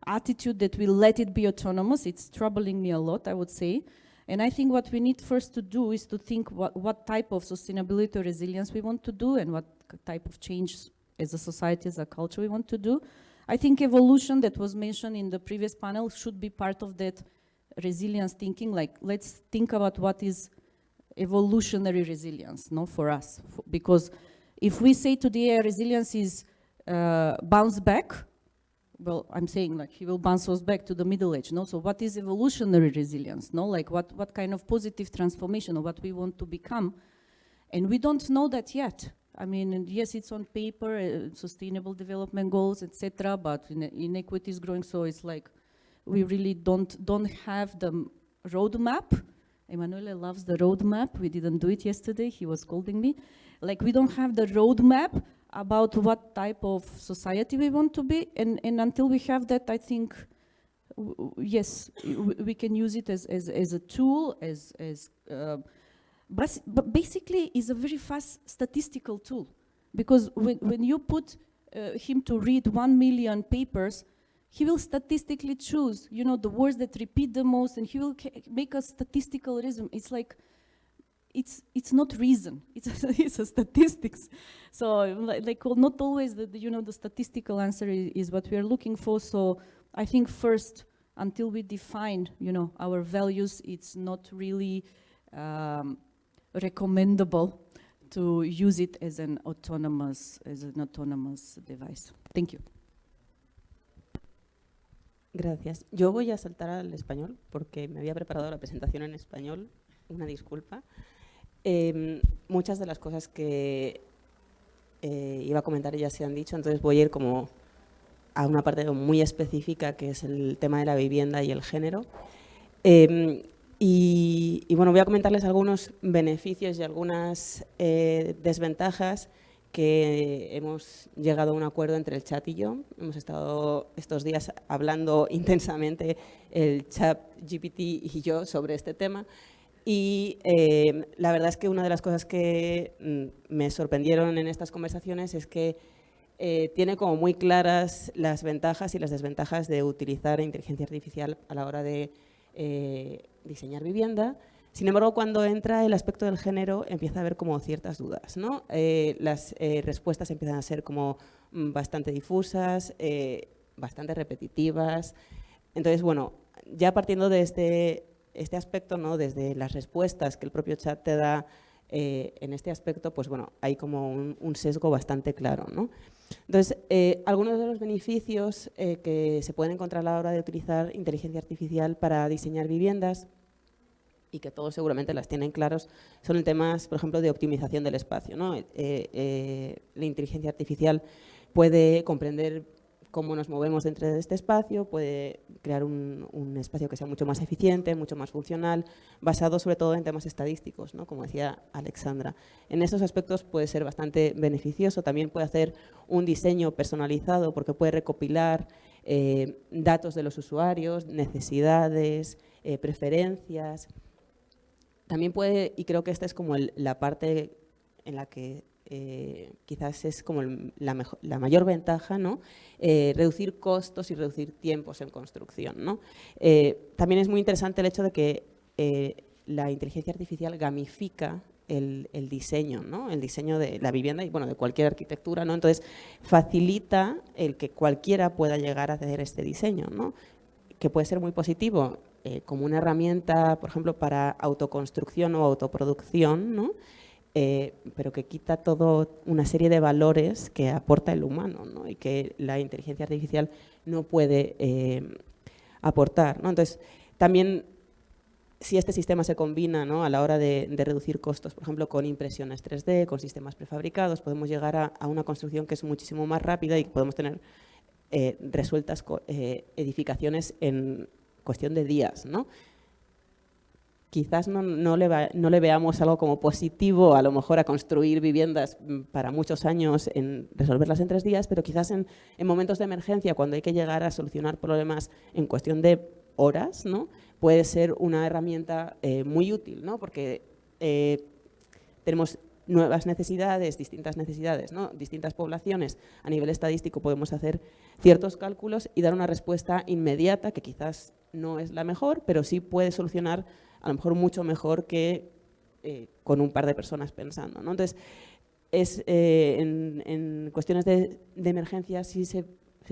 attitude that we let it be autonomous. It's troubling me a lot, I would say. And I think what we need first to do is to think what type of sustainability or resilience we want to do and what type of change as a society, as a culture we want to do. I think evolution that was mentioned in the previous panel should be part of that resilience thinking. Like, let's think about what is evolutionary resilience, no, for us. Because if we say today resilience is bounce back, well, I'm saying like he will bounce us back to the Middle Age, no? So what is evolutionary resilience, no? Like what kind of positive transformation of what we want to become? And we don't know that yet. I mean, yes, it's on paper, sustainable development goals, etc., but inequity is growing, so it's like we really don't have the roadmap. Emanuele loves the roadmap. We didn't do it yesterday. He was scolding me. Like, we don't have the roadmap about what type of society we want to be, and until we have that, I think, yes, we can use it as a tool, but basically it's a very fast statistical tool, because when you put him to read 1 million papers, he will statistically choose, you know, the words that repeat the most, and he will make a statistical reason. It's like, it's not reason, it's a statistics. So like not always the statistical answer is what we are looking for. So I think first, until we define, you know, our values, it's not really recommendable to use it as an autonomous device. Thank you. Gracias. Yo voy a saltar al español porque me había preparado la presentación en español. Una disculpa. Muchas de las cosas que iba a comentar ya se han dicho, entonces voy a ir como a una parte muy específica, que es el tema de la vivienda y el género. Y bueno, voy a comentarles algunos beneficios y algunas desventajas que hemos llegado a un acuerdo entre el chat y yo. Hemos estado estos días hablando intensamente el chat GPT y yo sobre este tema. Y la verdad es que una de las cosas que me sorprendieron en estas conversaciones es que tiene como muy claras las ventajas y las desventajas de utilizar inteligencia artificial a la hora de diseñar vivienda. Sin embargo, cuando entra el aspecto del género, empieza a haber como ciertas dudas, ¿no? Las respuestas empiezan a ser como bastante difusas, bastante repetitivas. Entonces, bueno, ya partiendo de este aspecto, ¿no? Desde las respuestas que el propio chat te da en este aspecto, pues bueno, hay como un sesgo bastante claro, ¿no? Entonces, algunos de los beneficios que se pueden encontrar a la hora de utilizar inteligencia artificial para diseñar viviendas, y que todos seguramente las tienen claros, son en temas, por ejemplo, de optimización del espacio, ¿no? La inteligencia artificial puede comprender cómo nos movemos dentro de este espacio, puede crear un espacio que sea mucho más eficiente, mucho más funcional, basado sobre todo en temas estadísticos, ¿no? Como decía Alexandra. En esos aspectos puede ser bastante beneficioso. También puede hacer un diseño personalizado porque puede recopilar datos de los usuarios, necesidades, preferencias. También puede, y creo que esta es como la parte en la que quizás es como la mayor ventaja, ¿no? Reducir costos y reducir tiempos en construcción, ¿no? También es muy interesante el hecho de que la inteligencia artificial gamifica el diseño, ¿no? El diseño de la vivienda y bueno, de cualquier arquitectura, ¿no? Entonces facilita el que cualquiera pueda llegar a hacer este diseño, ¿no? Que puede ser muy positivo como una herramienta, por ejemplo, para autoconstrucción o autoproducción, ¿no? Pero que quita toda una serie de valores que aporta el humano, ¿no? Y que la inteligencia artificial no puede aportar, ¿no? Entonces, también si este sistema se combina, ¿no? A la hora de reducir costos, por ejemplo, con impresiones 3D, con sistemas prefabricados, podemos llegar a una construcción que es muchísimo más rápida y podemos tener resueltas edificaciones en cuestión de días, ¿no? Quizás no le veamos algo como positivo a lo mejor a construir viviendas para muchos años, en resolverlas en 3 días, pero quizás en momentos de emergencia, cuando hay que llegar a solucionar problemas en cuestión de horas, ¿no? Puede ser una herramienta muy útil, ¿no? Porque tenemos nuevas necesidades, ¿no? Distintas poblaciones. A nivel estadístico podemos hacer ciertos cálculos y dar una respuesta inmediata que quizás no es la mejor, pero sí puede solucionar a lo mejor mucho mejor que con un par de personas pensando, ¿no? Entonces, en cuestiones de emergencia sí se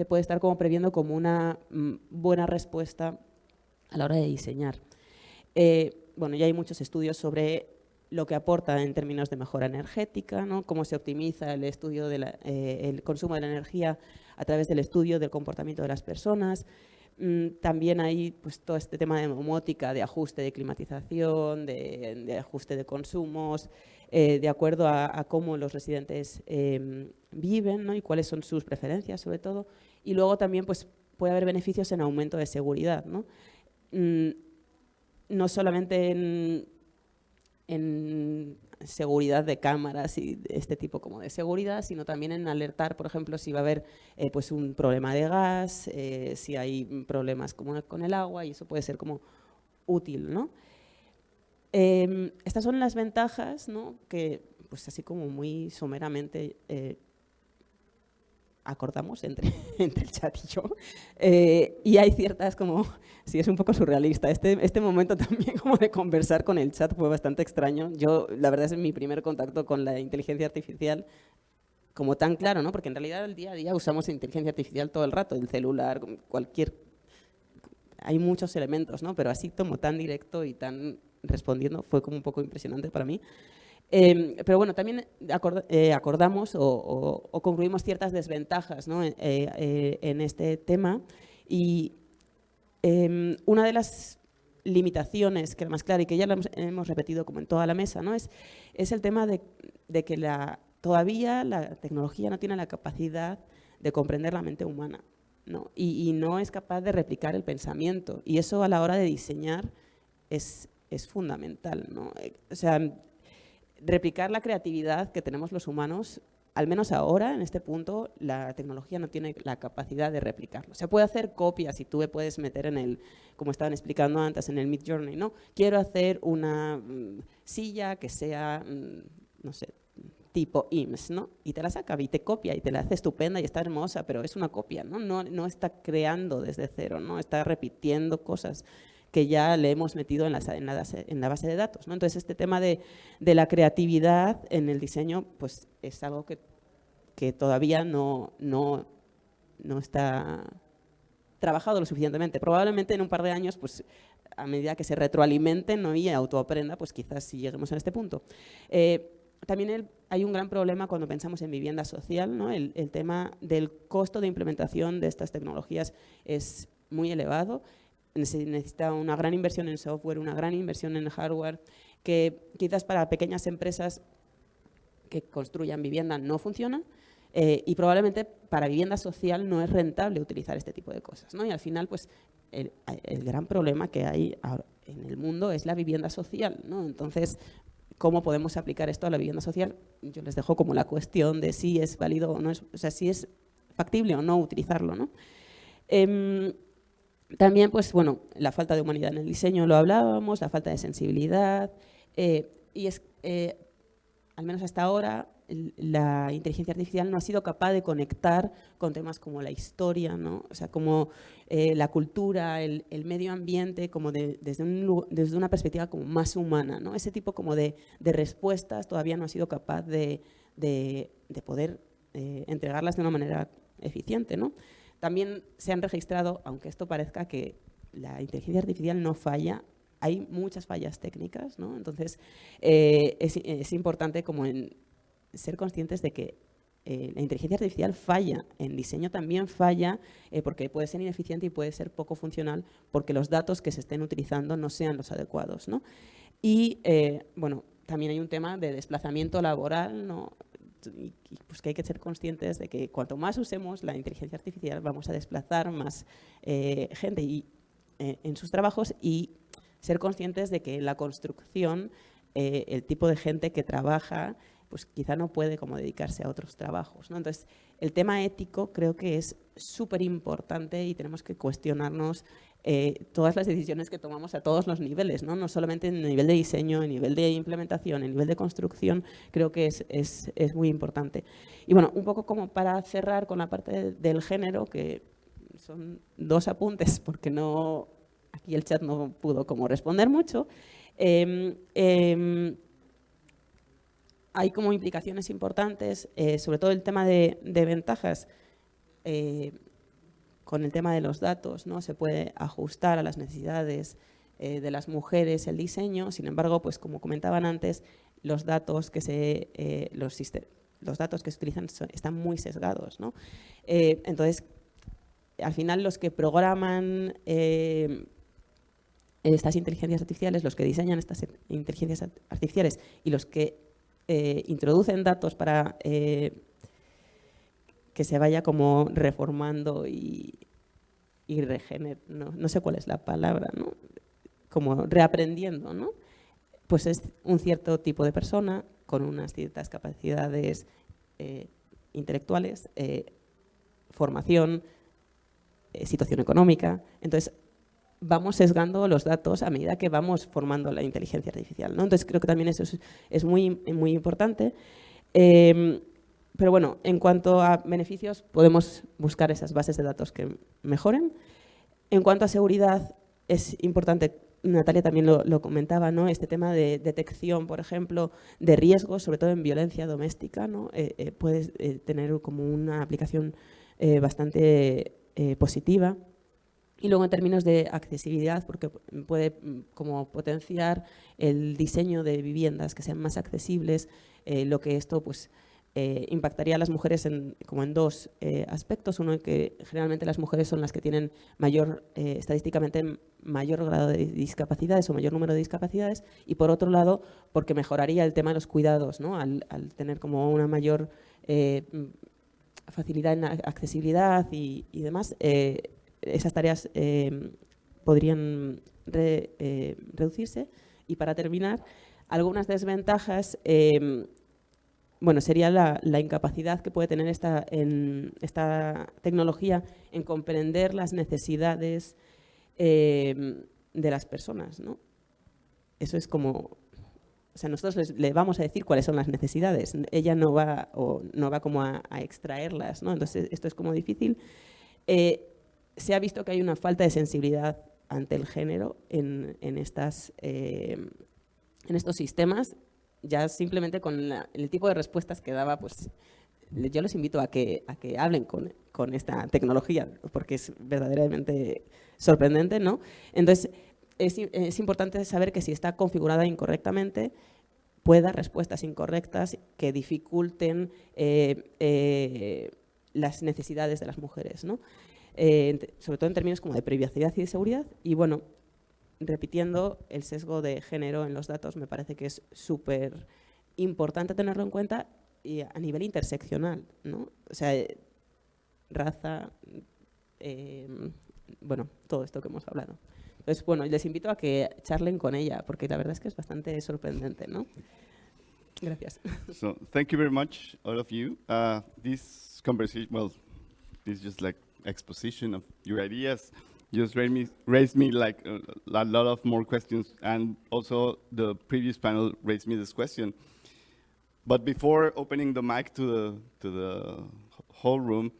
puede estar como previendo como una buena respuesta a la hora de diseñar. Bueno, ya hay muchos estudios sobre lo que aporta en términos de mejora energética, ¿no? Cómo se optimiza el estudio el consumo de la energía a través del estudio del comportamiento de las personas. También hay pues, todo este tema de domótica, de ajuste de climatización, de ajuste de consumos, de acuerdo a cómo los residentes viven, ¿no? Y cuáles son sus preferencias sobre todo. Y luego también pues, puede haber beneficios en aumento de seguridad, ¿no? No solamente en seguridad de cámaras y este tipo como de seguridad, sino también en alertar, por ejemplo, si va a haber pues un problema de gas, si hay problemas como con el agua, y eso puede ser como útil, ¿no? Estas son las ventajas, ¿no? Que pues así como muy someramente acordamos entre el chat y yo, y hay ciertas como, sí, es un poco surrealista, este momento también como de conversar con el chat fue bastante extraño. Yo, la verdad, es mi primer contacto con la inteligencia artificial como tan claro, ¿no? Porque en realidad el día a día usamos inteligencia artificial todo el rato, el celular, hay muchos elementos, ¿no? Pero así como tan directo y tan respondiendo fue como un poco impresionante para mí. Pero bueno, también acordamos o concluimos ciertas desventajas, ¿no? En este tema, y una de las limitaciones que era más clara y que ya la hemos repetido como en toda la mesa, ¿no? es el tema de que todavía la tecnología no tiene la capacidad de comprender la mente humana, ¿no? Y no es capaz de replicar el pensamiento, y eso a la hora de diseñar es fundamental, ¿no? O sea, replicar la creatividad que tenemos los humanos, al menos ahora, en este punto, la tecnología no tiene la capacidad de replicarlo. Se puede hacer copias y tú puedes meter como estaban explicando antes, en el Midjourney, ¿no? Quiero hacer una silla que sea, no sé, tipo IMSS, ¿no? Y te la saca y te copia y te la hace estupenda y está hermosa, pero es una copia, ¿no? No está creando desde cero, ¿no? Está repitiendo cosas que ya le hemos metido en la base de datos, ¿no? Entonces, este tema de la creatividad en el diseño pues, es algo que todavía no está trabajado lo suficientemente. Probablemente en un par de años, pues, a medida que se retroalimenten, ¿no? Y autoaprenda, pues quizás sí lleguemos a este punto. También hay un gran problema cuando pensamos en vivienda social, ¿no? El tema del costo de implementación de estas tecnologías es muy elevado. Se necesita una gran inversión en software, una gran inversión en hardware, que quizás para pequeñas empresas que construyan vivienda no funciona, y probablemente para vivienda social no es rentable utilizar este tipo de cosas, ¿no? Y al final, pues, el gran problema que hay en el mundo es la vivienda social, ¿no? Entonces, ¿cómo podemos aplicar esto a la vivienda social? Yo les dejo como la cuestión de si es válido o no, o sea, si es factible o no utilizarlo, ¿no? También, pues bueno, la falta de humanidad en el diseño lo hablábamos, la falta de sensibilidad, y al menos hasta ahora, la inteligencia artificial no ha sido capaz de conectar con temas como la historia, ¿no? O sea, como la cultura, el medio ambiente, como desde una perspectiva como más humana, ¿no? Ese tipo como de respuestas todavía no ha sido capaz de poder entregarlas de una manera eficiente, ¿no? También se han registrado, aunque esto parezca que la inteligencia artificial no falla, hay muchas fallas técnicas, ¿no? Entonces, es importante como ser conscientes de que la inteligencia artificial falla, en diseño también falla, porque puede ser ineficiente y puede ser poco funcional porque los datos que se estén utilizando no sean los adecuados, ¿no? Y, bueno, también hay un tema de desplazamiento laboral, ¿no? Y pues que hay que ser conscientes de que cuanto más usemos la inteligencia artificial vamos a desplazar más gente en sus trabajos, y ser conscientes de que en la construcción el tipo de gente que trabaja pues quizá no puede como dedicarse a otros trabajos, ¿no? Entonces, el tema ético creo que es súper importante y tenemos que cuestionarnos todas las decisiones que tomamos a todos los niveles, ¿no? No solamente en el nivel de diseño, en el nivel de implementación, en el nivel de construcción, creo que es muy importante. Y bueno, un poco como para cerrar con la parte del género, que son 2 apuntes, porque no aquí el chat no pudo como responder mucho, hay como implicaciones importantes, sobre todo el tema de ventajas. Con el tema de los datos, ¿no? Se puede ajustar a las necesidades de las mujeres el diseño. Sin embargo, pues como comentaban antes, los datos que se utilizan están muy sesgados, ¿no? Entonces, al final los que programan estas inteligencias artificiales, los que diseñan estas inteligencias artificiales y los que introducen datos para que se vaya como reformando y no sé cuál es la palabra, ¿no? Como reaprendiendo, ¿no? Pues es un cierto tipo de persona con unas ciertas capacidades intelectuales, formación, situación económica. Entonces, vamos sesgando los datos a medida que vamos formando la inteligencia artificial, ¿no? Entonces, creo que también eso es muy, muy importante. Pero bueno, en cuanto a beneficios, podemos buscar esas bases de datos que mejoren. En cuanto a seguridad, es importante, Natalia también lo comentaba, ¿no? Este tema de detección, por ejemplo, de riesgos, sobre todo en violencia doméstica, ¿no? Puede tener como una aplicación bastante positiva. Y luego en términos de accesibilidad, porque puede como potenciar el diseño de viviendas que sean más accesibles, lo que esto pues impactaría a las mujeres como en dos aspectos. Uno, que generalmente las mujeres son las que tienen estadísticamente mayor grado de discapacidades o mayor número de discapacidades, y por otro lado, porque mejoraría el tema de los cuidados, ¿no? Al tener como una mayor facilidad en la accesibilidad y demás, esas tareas podrían reducirse. Y para terminar, algunas desventajas, bueno, sería la incapacidad que puede tener esta tecnología en comprender las necesidades de las personas, ¿no? Eso es como, o sea, nosotros le vamos a decir cuáles son las necesidades, ella no va como a extraerlas, ¿no? Entonces esto es como difícil. Se ha visto que hay una falta de sensibilidad ante el género en estos sistemas. Ya simplemente con el tipo de respuestas que daba, pues yo los invito a que hablen con esta tecnología, porque es verdaderamente sorprendente, ¿no? Entonces, es importante saber que si está configurada incorrectamente, puede dar respuestas incorrectas que dificulten las necesidades de las mujeres, ¿no? Sobre todo en términos como de privacidad y de seguridad. Y bueno, repitiendo, el sesgo de género en los datos me parece que es súper importante tenerlo en cuenta, y a nivel interseccional, ¿no? O sea, raza, bueno, todo esto que hemos hablado. Entonces, bueno, les invito a que charlen con ella, porque la verdad es que es bastante sorprendente, ¿no? Gracias. So, thank you very much, all of you. This conversation, well, this is just like exposition of your ideas. Just raised me like a lot of more questions, and also the previous panel raised me this question. But before opening the mic to the whole room,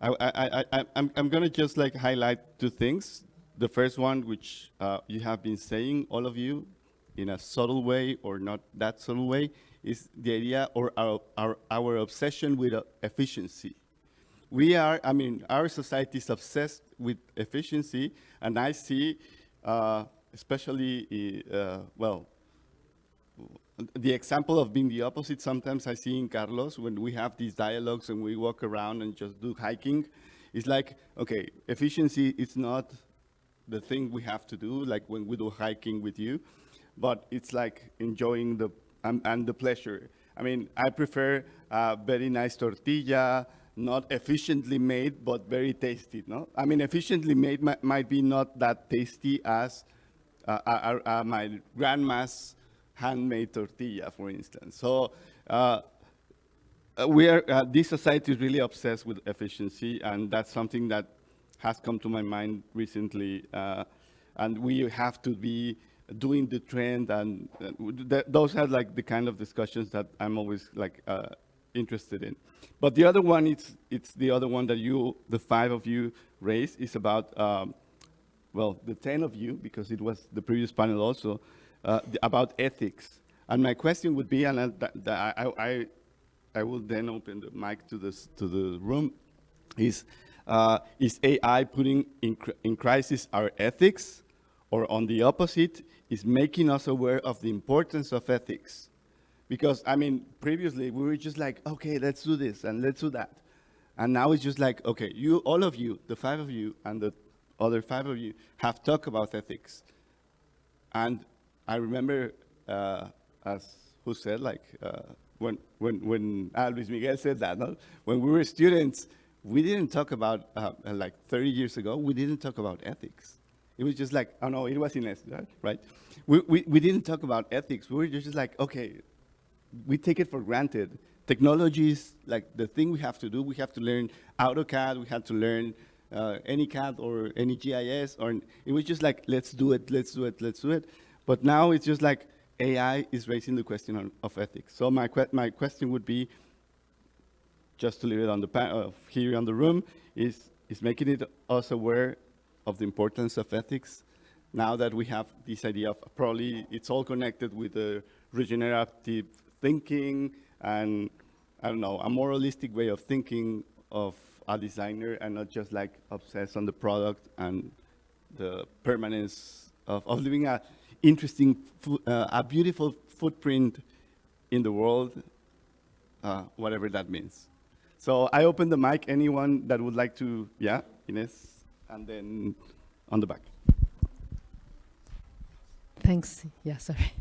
I'm gonna just like highlight two things. The first one, which you have been saying, all of you, in a subtle way or not that subtle way, is the idea or our obsession with efficiency. We are, I mean, our society is obsessed with efficiency, and I see, especially, well, the example of being the opposite, sometimes I see in Carlos, when we have these dialogues and we walk around and just do hiking, it's like, okay, efficiency is not the thing we have to do, like when we do hiking with you, but it's like enjoying and the pleasure. I mean, I prefer a very nice tortilla, not efficiently made, but very tasty, no? I mean, efficiently made might be not that tasty as my grandma's handmade tortilla, for instance. So this society is really obsessed with efficiency, and that's something that has come to my mind recently. And we have to be doing the trend, and those are like the kind of discussions that I'm always like interested in. But the other one, it's the other one that the five of you raised, is about well, the 10 of you, because it was the previous panel also, about ethics. And my question would be, and I will then open the mic to the room, is AI putting in crisis our ethics, or on the opposite, is making us aware of the importance of ethics? Because, I mean, previously we were just like, okay, let's do this and let's do that. And now it's just like, okay, you, all of you, the 5 of you and the other 5 of you have talked about ethics. And I remember, as who said, like, when Luis Miguel said that, no? When we were students, we didn't talk about, like 30 years ago, we didn't talk about ethics. It was just like, oh no, it was Ines, right? We didn't talk about ethics. We were just like, okay, we take it for granted. Technology is like the thing we have to do. We have to learn AutoCAD, we have to learn any CAD or any GIS, or it was just like, let's do it, let's do it, let's do it. But now it's just like AI is raising the question of ethics. So my question would be, just to leave it on the here on the room, is making it us aware of the importance of ethics. Now that we have this idea of probably it's all connected with the regenerative thinking and, I don't know, a moralistic way of thinking of a designer, and not just like obsessed on the product and the permanence of leaving a interesting, a beautiful footprint in the world, whatever that means. So I open the mic, anyone that would like to, yeah, Ines, and then on the back. Thanks. Yeah, sorry.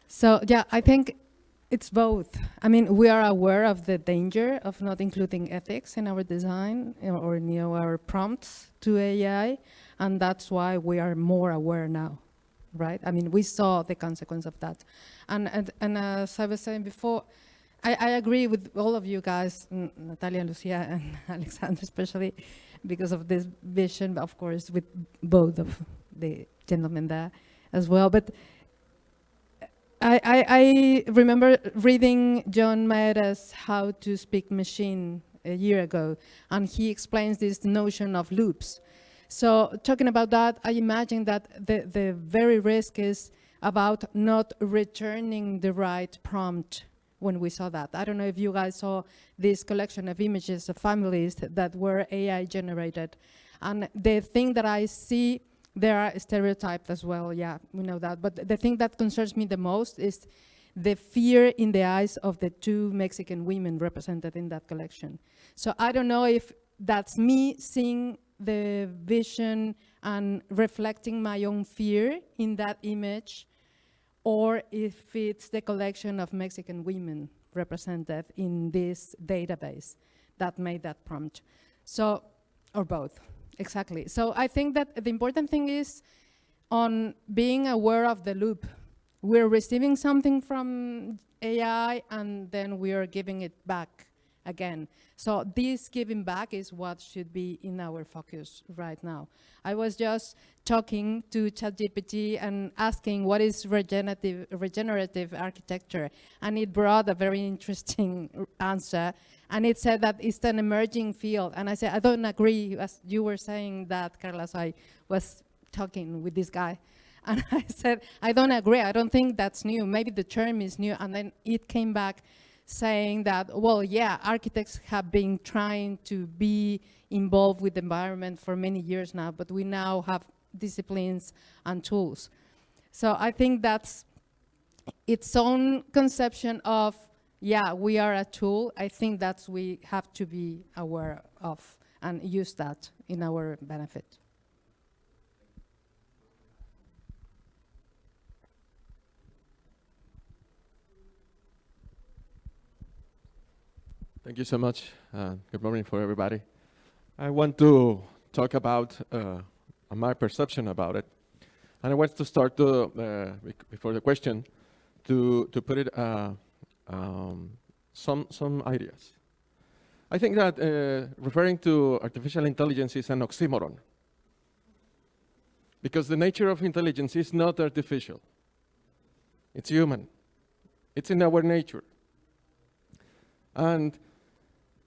So yeah, I think it's both. I mean, we are aware of the danger of not including ethics in our design or our prompts to AI, and that's why we are more aware now, right? I mean, we saw the consequence of that. And as I was saying before, I agree with all of you guys, Natalia, Lucia, and Alexander especially, because of this vision, of course, with both of the gentlemen there as well. But I remember reading John Maedda's How to Speak Machine a year ago, and he explains this notion of loops. So talking about that, I imagine that the very risk is about not returning the right prompt when we saw that. I don't know if you guys saw this collection of images of families that were AI generated. And the thing that I see, there are stereotypes as well, yeah, we know that. But the thing that concerns me the most is the fear in the eyes of the 2 Mexican women represented in that collection. So I don't know if that's me seeing the vision and reflecting my own fear in that image, or if it's the collection of Mexican women represented in this database that made that prompt. So, or both, exactly. So I think that the important thing is on being aware of the loop. We're receiving something from AI and then we are giving it back again. So this giving back is what should be in our focus right now. I was just talking to ChatGPT and asking what is regenerative architecture, and it brought a very interesting answer. And it said that it's an emerging field. And I said, I don't agree, as you were saying that, Carlos. I was talking with this guy. And I said, I don't agree. I don't think that's new. Maybe the term is new. And then it came back saying that, well, yeah, architects have been trying to be involved with the environment for many years now, but we now have disciplines and tools. So I think that's its own conception of, yeah, we are a tool. I think that's we have to be aware of and use that in our benefit. Thank you so much. Good morning for everybody. I want to talk about my perception about it. And I want to start before the question to put it some ideas. I think that referring to artificial intelligence is an oxymoron, because the nature of intelligence is not artificial. It's human. It's in our nature. And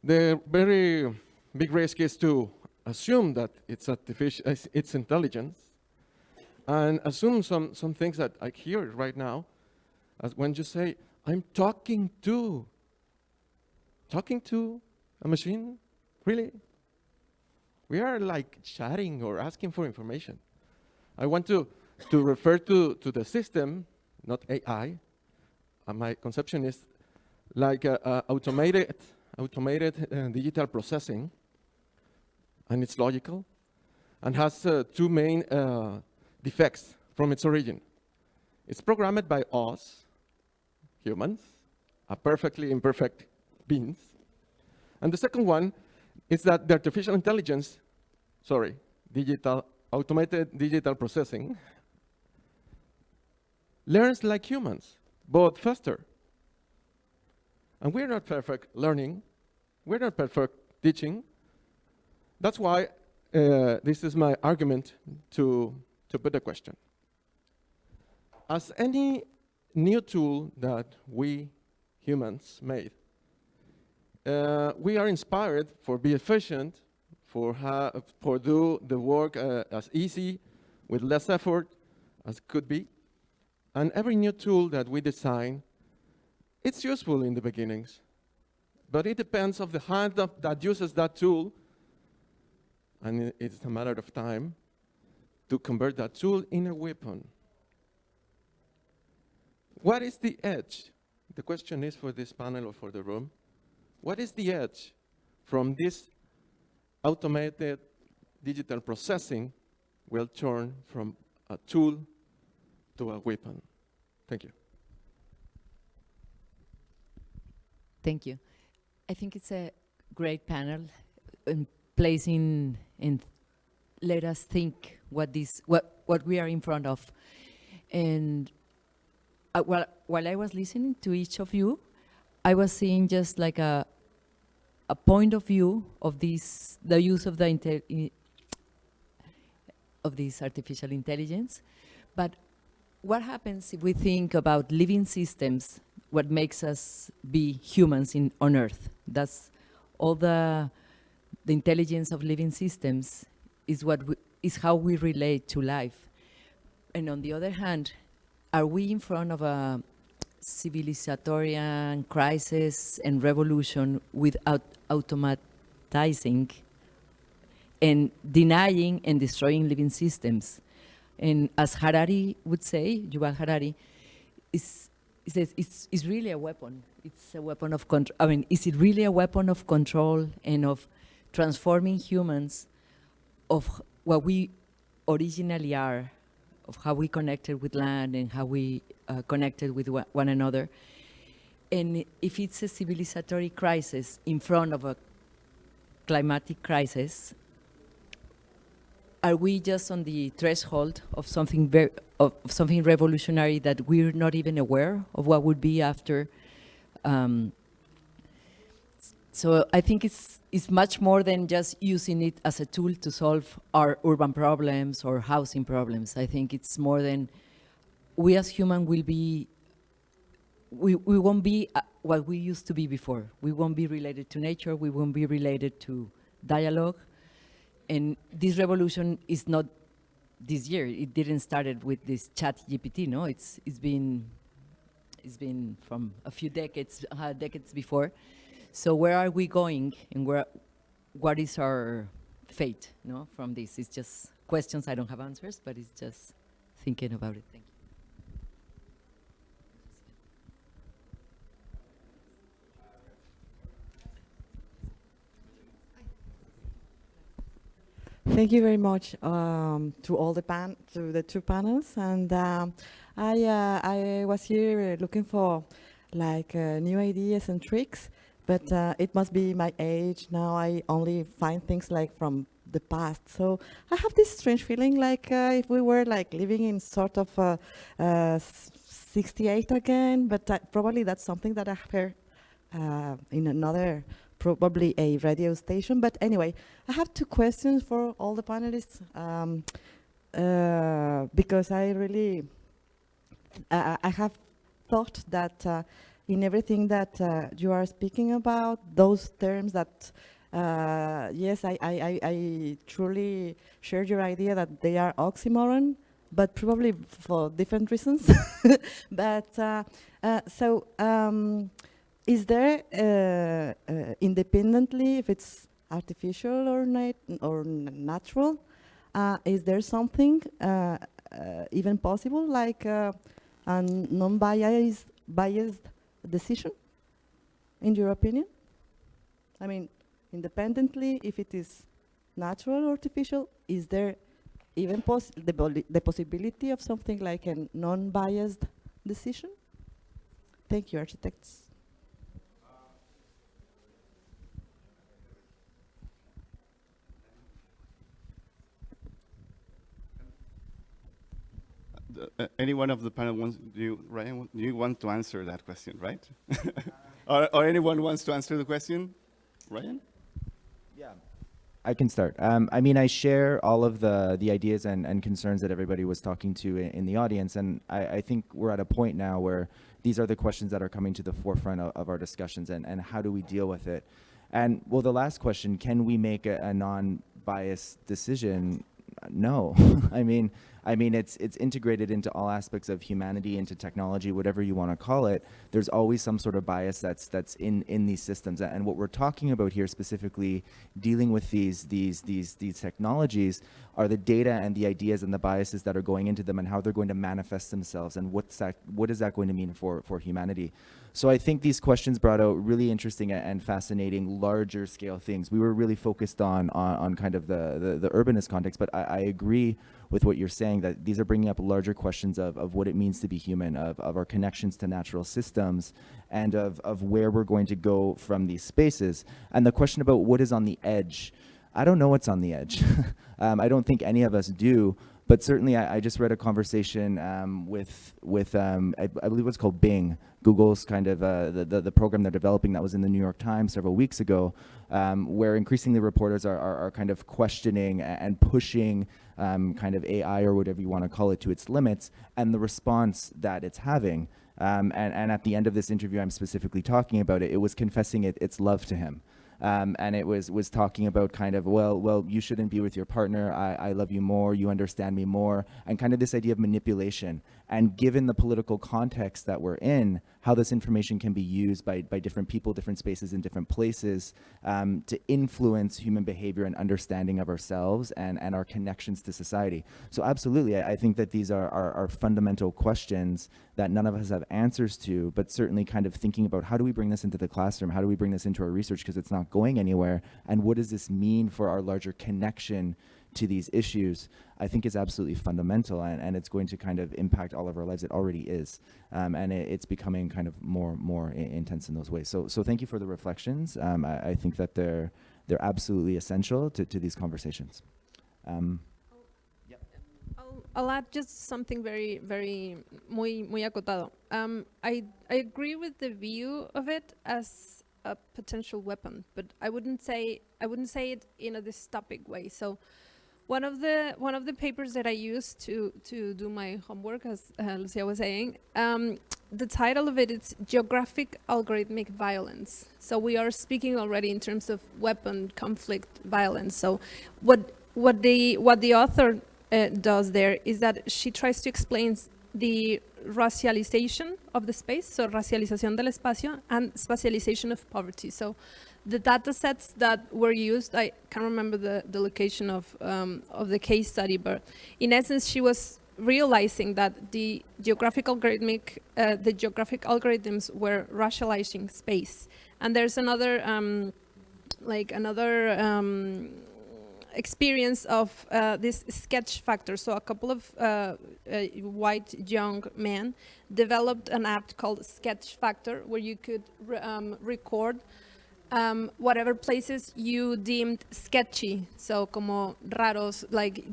the very big risk is to assume that it's artificial, it's intelligence, and assume some things that I hear right now, as when you say, I'm talking to a machine, really? We are like chatting or asking for information. I want to refer to the system, not AI. My conception is like automated digital processing, and it's logical, and has two main defects from its origin. It's programmed by us, humans, are perfectly imperfect beings. And the second one is that the artificial intelligence, automated digital processing, learns like humans, but faster. And we're not perfect learning, we're not perfect teaching. That's why this is my argument to put the question. As any new tool that we humans made, we are inspired for be efficient, for do the work as easy, with less effort as could be. And every new tool that we design, it's useful in the beginnings, but it depends on the hand that uses that tool, and it's a matter of time to convert that tool in a weapon. What is the edge? The question is for this panel or for the room. What is the edge from this automated digital processing will turn from a tool to a weapon? Thank you. Thank you. I think it's a great panel in placing and let us think what we are in front of. And while I was listening to each of you, I was seeing just like a point of view of the use of this artificial intelligence. But what happens if we think about living systems, what makes us be humans on Earth? That's all the intelligence of living systems is how we relate to life. And on the other hand, are we in front of a civilization crisis and revolution without automatizing and denying and destroying living systems? And as Harari would say, Yuval Harari, it's really a weapon. It's a weapon of control. I mean, is it really a weapon of control and of transforming humans of what we originally are, of how we connected with land and how we connected with one another? And if it's a civilizatory crisis in front of a climatic crisis, are we just on the threshold of something something revolutionary that we're not even aware of what would be after? So I think it's much more than just using it as a tool to solve our urban problems or housing problems. I think it's more than we as humans will be. We won't be what we used to be before. We won't be related to nature. We won't be related to dialogue. And this revolution is not this year. It didn't start with this chat GPT, no? It's been from a few decades before. So where are we going, and what is our fate, no, from this? It's just questions. I don't have answers, but it's just thinking about it. Thank you. Thank you very much to all the two panels, and I was here looking for like new ideas and tricks, but it must be my age now. I only find things like from the past, so I have this strange feeling like if we were like living in sort of 68 again, but probably that's something that I've heard in another. Probably a radio station, but anyway, I have two questions for all the panelists because I really, I have thought that in everything that you are speaking about, those terms that Yes, I truly share your idea that they are oxymoron, but probably for different reasons. But is there independently, if it's artificial or natural, is there something even possible like a non-biased decision, in your opinion? I mean, independently, if it is natural or artificial, is there even the possibility of something like a non-biased decision? Thank you, architects. Any one of the panel wants, Ryan, you want to answer that question, right? or anyone wants to answer the question? Ryan? Yeah, I can start. I mean, I share all of the ideas and concerns that everybody was talking to in the audience, and I think we're at a point now where these are the questions that are coming to the forefront of our discussions, and how do we deal with it? And, well, the last question, can we make a non-biased decision? No. I mean, it's integrated into all aspects of humanity, into technology, whatever you want to call it. There's always some sort of bias that's in these systems. And what we're talking about here, specifically dealing with these technologies, are the data and the ideas and the biases that are going into them and how they're going to manifest themselves, and what is that going to mean for humanity. So I think these questions brought out really interesting and fascinating larger scale things. We were really focused on kind of the urbanist context, but I agree with what you're saying, that these are bringing up larger questions of what it means to be human, of our connections to natural systems, and of where we're going to go from these spaces. And the question about what is on the edge, I don't know what's on the edge. I don't think any of us do. But certainly, I just read a conversation with I believe it's called Bing, Google's kind of the program they're developing that was in the New York Times several weeks ago, where increasingly reporters are kind of questioning and pushing kind of AI, or whatever you want to call it, to its limits, and the response that it's having. And at the end of this interview, I'm specifically talking about it. It was confessing its love to him. And it was talking about kind of, well, you shouldn't be with your partner. I love you more. You understand me more. And kind of this idea of manipulation. And given the political context that we're in, how this information can be used by different people, different spaces, in different places, to influence human behavior and understanding of ourselves and our connections to society. So absolutely, I think that these are fundamental questions that none of us have answers to, but certainly kind of thinking about, how do we bring this into the classroom? How do we bring this into our research, because it's not going anywhere? And what does this mean for our larger connection to these issues, I think is absolutely fundamental, and it's going to kind of impact all of our lives. It already is, and it's becoming kind of more intense in those ways. So thank you for the reflections. I think that they're absolutely essential to these conversations. I'll add just something very muy acotado. I agree with the view of it as a potential weapon, but I wouldn't say it in a dystopic way. So one of the papers that I used to do my homework, as Lucia was saying, the title of it is Geographic Algorithmic Violence. So we are speaking already in terms of weapon conflict violence. So what the author does there is that she tries to explain the racialization of the space, so racialización del espacio, and spatialization of poverty. So the data sets that were used, I can't remember the location of the case study, but in essence, she was realizing that the geographic algorithms were racializing space. And there's another experience of this sketch factor. So a couple of white young men developed an app called Sketch Factor, where you could record whatever places you deemed sketchy, so como raros, like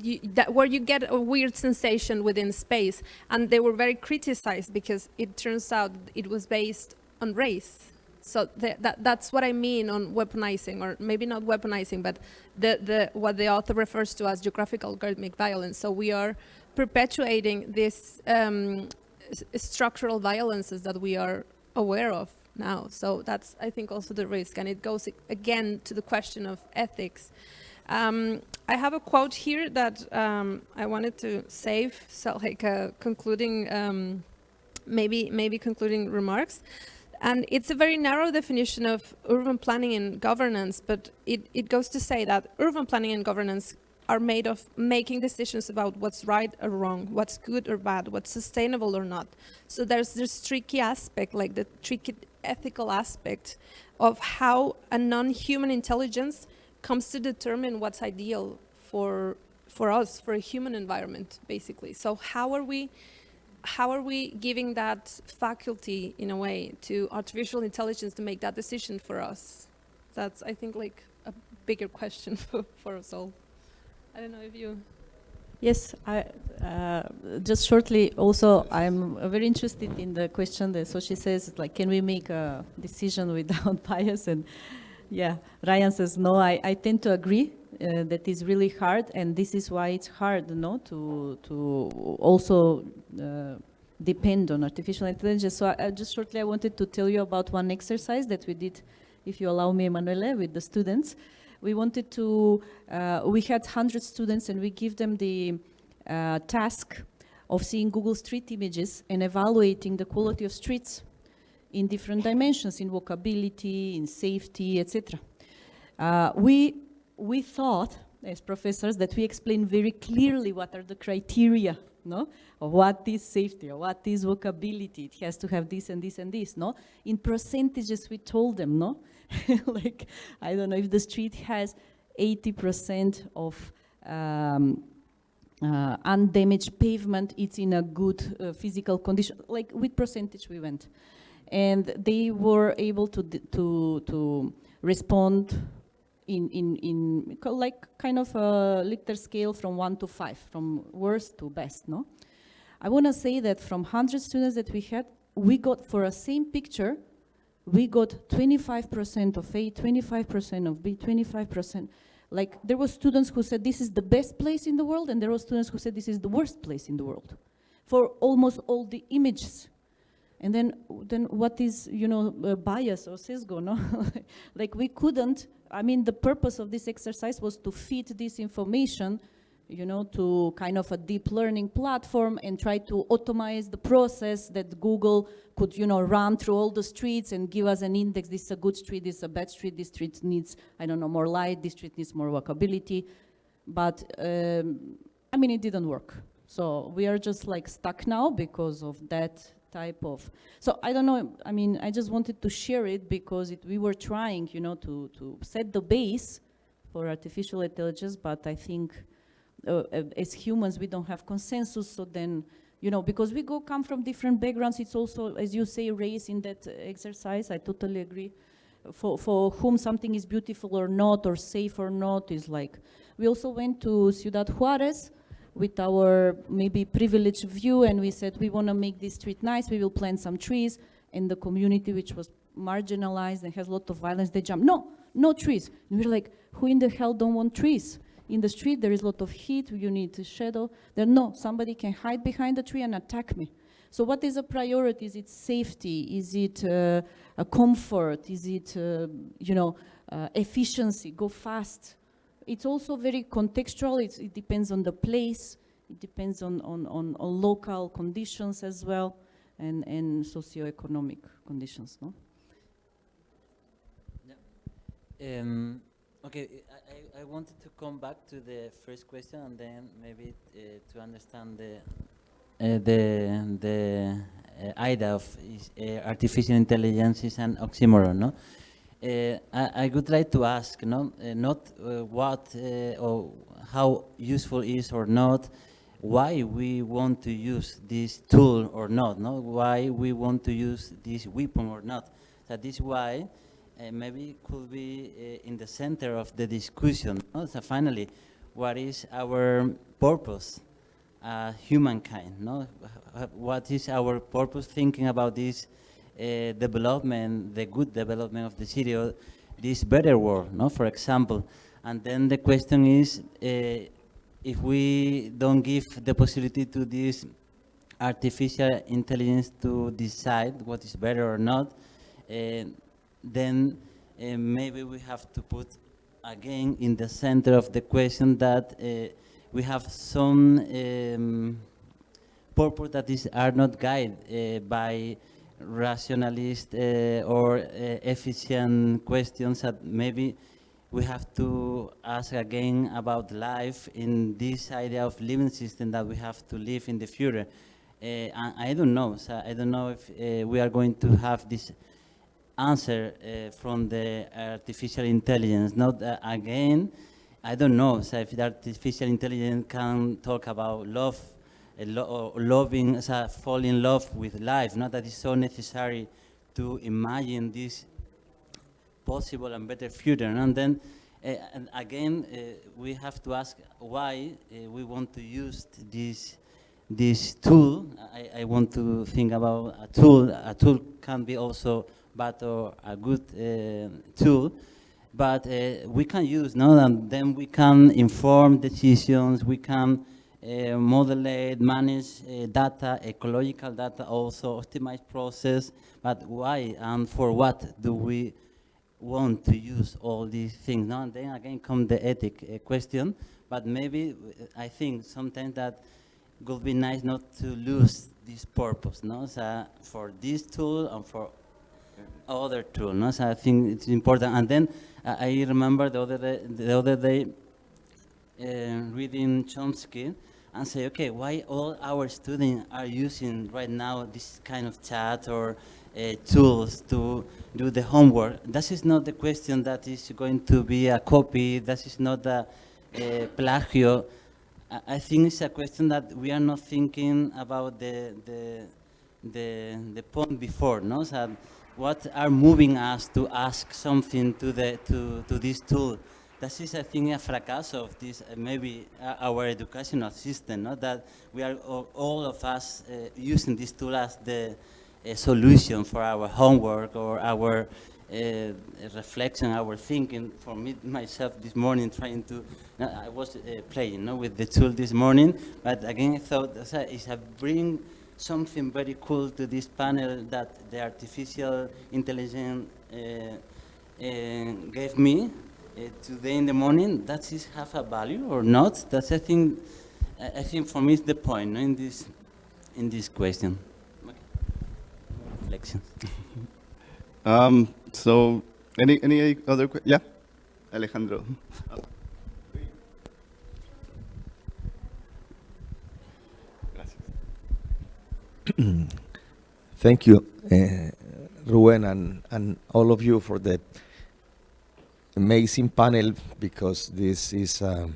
where you get a weird sensation within space. And they were very criticized because it turns out it was based on race. So that's what I mean on weaponizing, or maybe not weaponizing, but what the author refers to as geographic algorithmic violence. So we are perpetuating these structural violences that we are aware of now. So that's, I think, also the risk, and it goes again to the question of ethics. I have a quote here that I wanted to save, so like concluding, maybe concluding remarks. And it's a very narrow definition of urban planning and governance, but it goes to say that urban planning and governance are made of making decisions about what's right or wrong, what's good or bad, what's sustainable or not. So there's this tricky aspect, like the tricky ethical aspect of how a non-human intelligence comes to determine what's ideal for us, for a human environment, basically. So how are we giving that faculty, in a way, to artificial intelligence to make that decision for us? That's, I think, like a bigger question for us all. I don't know if you... Yes, just shortly, also, I'm very interested in the question that Soshi says, like, can we make a decision without bias? And yeah, Ryan says, no, I tend to agree that is really hard, and this is why it's hard, no, to also depend on artificial intelligence. So just shortly, I wanted to tell you about one exercise that we did, if you allow me, Emanuele, with the students. We wanted to, we had 100 students, and we give them the task of seeing Google Street images and evaluating the quality of streets in different dimensions, in walkability, in safety, etc. We thought, as professors, that we explained very clearly what are the criteria, no, of what is safety, or what is walkability. It has to have this and this and this, no? In percentages, we told them, no? Like, I don't know, if the street has 80% of undamaged pavement, it's in a good physical condition. Like, with percentage we went. And they were able to respond in like kind of a Likert scale from 1 to 5, from worst to best, no? I want to say that from 100 students that we had, we got, for a same picture, we got 25% of A, 25% of B, 25%. Like, there were students who said this is the best place in the world, and there were students who said this is the worst place in the world for almost all the images. And then what is, you know, bias or sesgo, no? Like, we couldn't, I mean, the purpose of this exercise was to feed this information, you know, to kind of a deep learning platform and try to automate the process that Google could, you know, run through all the streets and give us an index. This is a good street, this is a bad street, this street needs, I don't know, more light, this street needs more walkability. But, I mean, it didn't work. So we are just like stuck now because of that type of, so I don't know, I mean, I just wanted to share it because we were trying, you know, to set the base for artificial intelligence, but I think as humans, we don't have consensus, so then, you know, because we come from different backgrounds, it's also, as you say, race in that exercise, I totally agree. For whom something is beautiful or not, or safe or not, is like, we also went to Ciudad Juarez with our maybe privileged view, and we said, we want to make this street nice, we will plant some trees, and the community, which was marginalized and has a lot of violence, they jump, no trees. And we're like, who in the hell don't want trees? In the street, there is a lot of heat, you need a shadow. Then no, somebody can hide behind the tree and attack me. So what is a priority? Is it safety? Is it a comfort? Is it, you know, efficiency, go fast? It's also very contextual, it depends on the place, it depends on local conditions as well, and socioeconomic conditions, no? Yeah. Okay, I wanted to come back to the first question, and then maybe to understand the idea of artificial intelligence is an oxymoron, no? I would like to ask, no, not what or how useful is or not, why we want to use this tool or not, no? Why we want to use this weapon or not. That is why maybe it could be in the center of the discussion. No? So finally, what is our purpose, humankind? No? What is our purpose thinking about this development, the good development of the city, or this better world, no? For example. And then the question is, if we don't give the possibility to this artificial intelligence to decide what is better or not, then maybe we have to put again in the center of the question that we have some purpose that are not guided by rationalist or efficient questions, that maybe we have to ask again about life in this idea of living system that we have to live in the future. I don't know. So I don't know if we are going to have this answer from the artificial intelligence. Not again, I don't know. So if the artificial intelligence can talk about love, loving, fall in love with life. Not that it's so necessary to imagine this possible and better future. And then and again, we have to ask why we want to use this tool. I want to think about a tool. A tool can be also bad or a good tool, but we can use, no? And then we can inform decisions. We can modulate, manage data, ecological data, also optimize process. But why and for what do we want to use all these things? No? And then again come the ethic question. But maybe I think sometimes that would be nice not to lose this purpose, no? So for this tool and for other tool, no? So I think it's important. And then I remember the other day reading Chomsky and say, okay, why all our students are using right now this kind of chat or tools to do the homework? That is not the question that is going to be a copy. That is not a plagio. I think it's a question that we are not thinking about the point before, no? So what are moving us to ask something to this tool? That is, I think, a fracasso of this maybe our educational system, no? That we are all of us using this tool as the solution for our homework or our reflection, our thinking. For me, myself, this morning, trying to, I was playing, no, with the tool this morning, but again, I thought it's a bring something very cool to this panel that the artificial intelligence gave me today in the morning. That is have a value or not? That's I think for me is the point, no, in this question. Okay. Reflections. So, any other questions? Yeah, Alejandro. Thank you, Ruben, and all of you for the amazing panel, because this is, I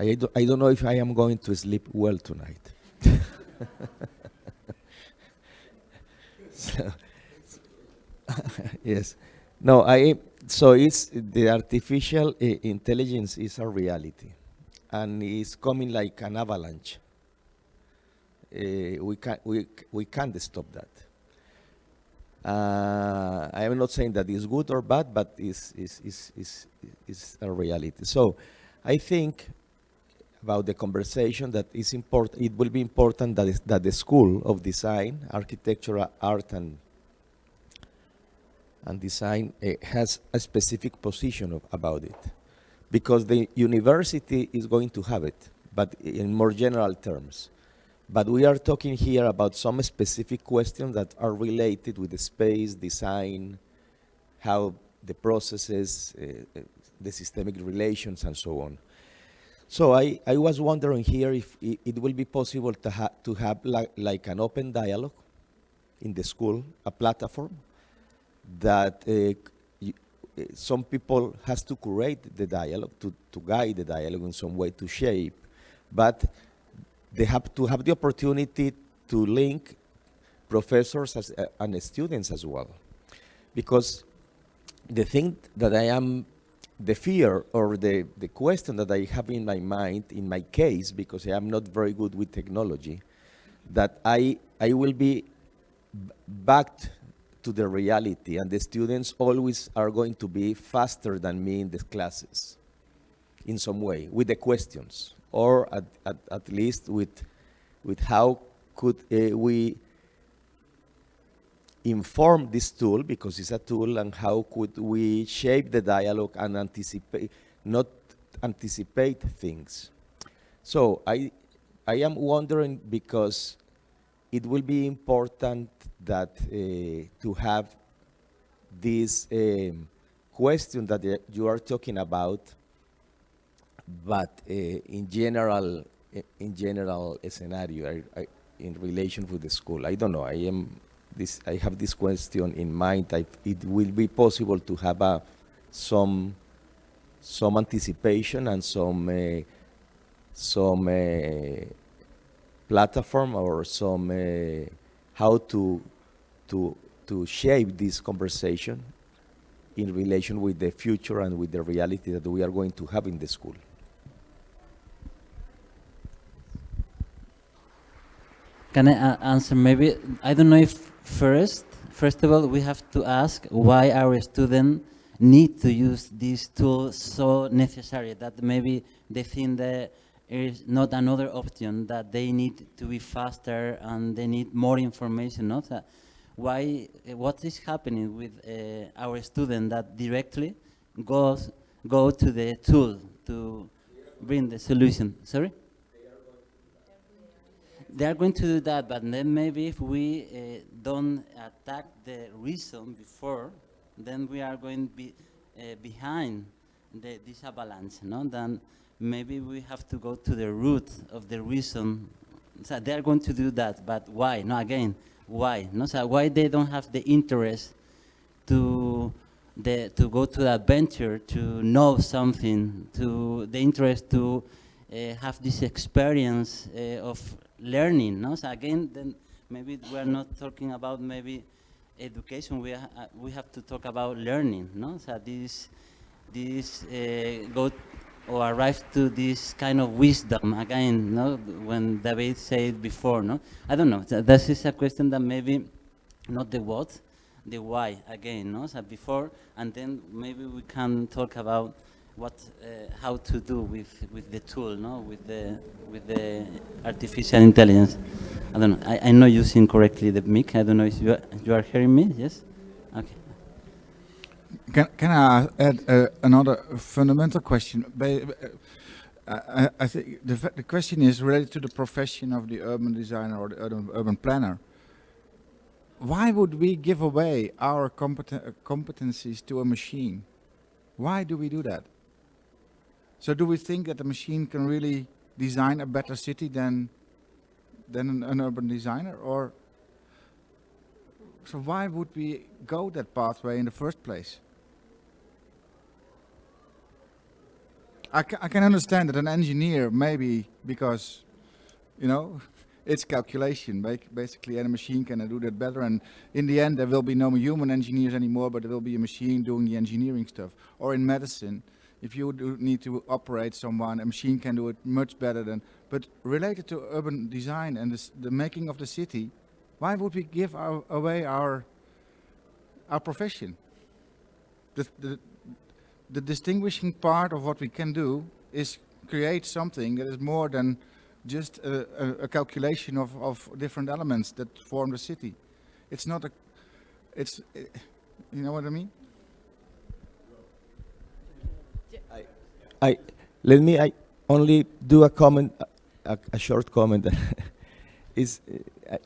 don't know if I am going to sleep well tonight. So, yes. No, so it's the artificial intelligence is a reality, and it's coming like an avalanche. We can't stop that. I am not saying that it's good or bad, but it's a reality. So I think about the conversation that is important. It will be important that the School of Design, Architecture, Art, and Design has a specific position about it, because the university is going to have it, but in more general terms. But we are talking here about some specific questions that are related with the space, design, how the processes, the systemic relations, and so on. So I was wondering here if it will be possible to have like an open dialogue in the school, a platform that some people has to curate the dialogue, to guide the dialogue in some way, to shape, but they have to have the opportunity to link professors and students as well. Because the thing that the fear or the question that I have in my mind, in my case, because I am not very good with technology, that I will be backed to the reality, and the students always are going to be faster than me in the classes, in some way, with the questions, or at least with how could we inform this tool, because it's a tool, and how could we shape the dialogue and not anticipate things. So I am wondering, because it will be important that to have this question that you are talking about, but in general scenario, in relation with the school. I don't know. I have this question in mind. It will be possible to have some anticipation and some platform, or some how to shape this conversation in relation with the future and with the reality that we are going to have in the school. Can I answer? Maybe, I don't know if first of all, we have to ask why our students need to use these tools so necessary, that maybe they think that there is not another option, that they need to be faster and they need more information. No? So why, what is happening with our students that directly go to the tool to bring the solution? Sorry? They are going to do that, but then maybe if we don't attack the reason before, then we are going to be behind this avalanche. No? Then maybe we have to go to the root of the reason. So they are going to do that, but why? No, again, why? No, so why they don't have the interest to go to the adventure, to know something, to the interest to have this experience of learning. No? So again, then maybe we're not talking about maybe education. We have to talk about learning. No? So this go or arrive to this kind of wisdom again. No? When David said before. No? I don't know. This is a question that maybe not the what, the why again. No? So before, and then maybe we can talk about what, how to do with the tool, no, with the artificial intelligence. I don't know. I know using correctly the mic. I don't know if you are hearing me. Yes. Okay. Can I add another fundamental question? I think the question is related to the profession of the urban designer or the urban planner. Why would we give away our competencies to a machine? Why do we do that? So do we think that the machine can really design a better city than an urban designer? Or so why would we go that pathway in the first place? I can understand that an engineer, maybe because, you know, it's calculation basically, and a machine can do that better, and in the end there will be no human engineers anymore, but there will be a machine doing the engineering stuff. Or in medicine, if you need to operate someone, a machine can do it much better than. But related to urban design and the making of the city, why would we give away our profession? The distinguishing part of what we can do is create something that is more than just a calculation of different elements that form the city. It's not a. It's, you know what I mean? Let me only do a comment, a short comment.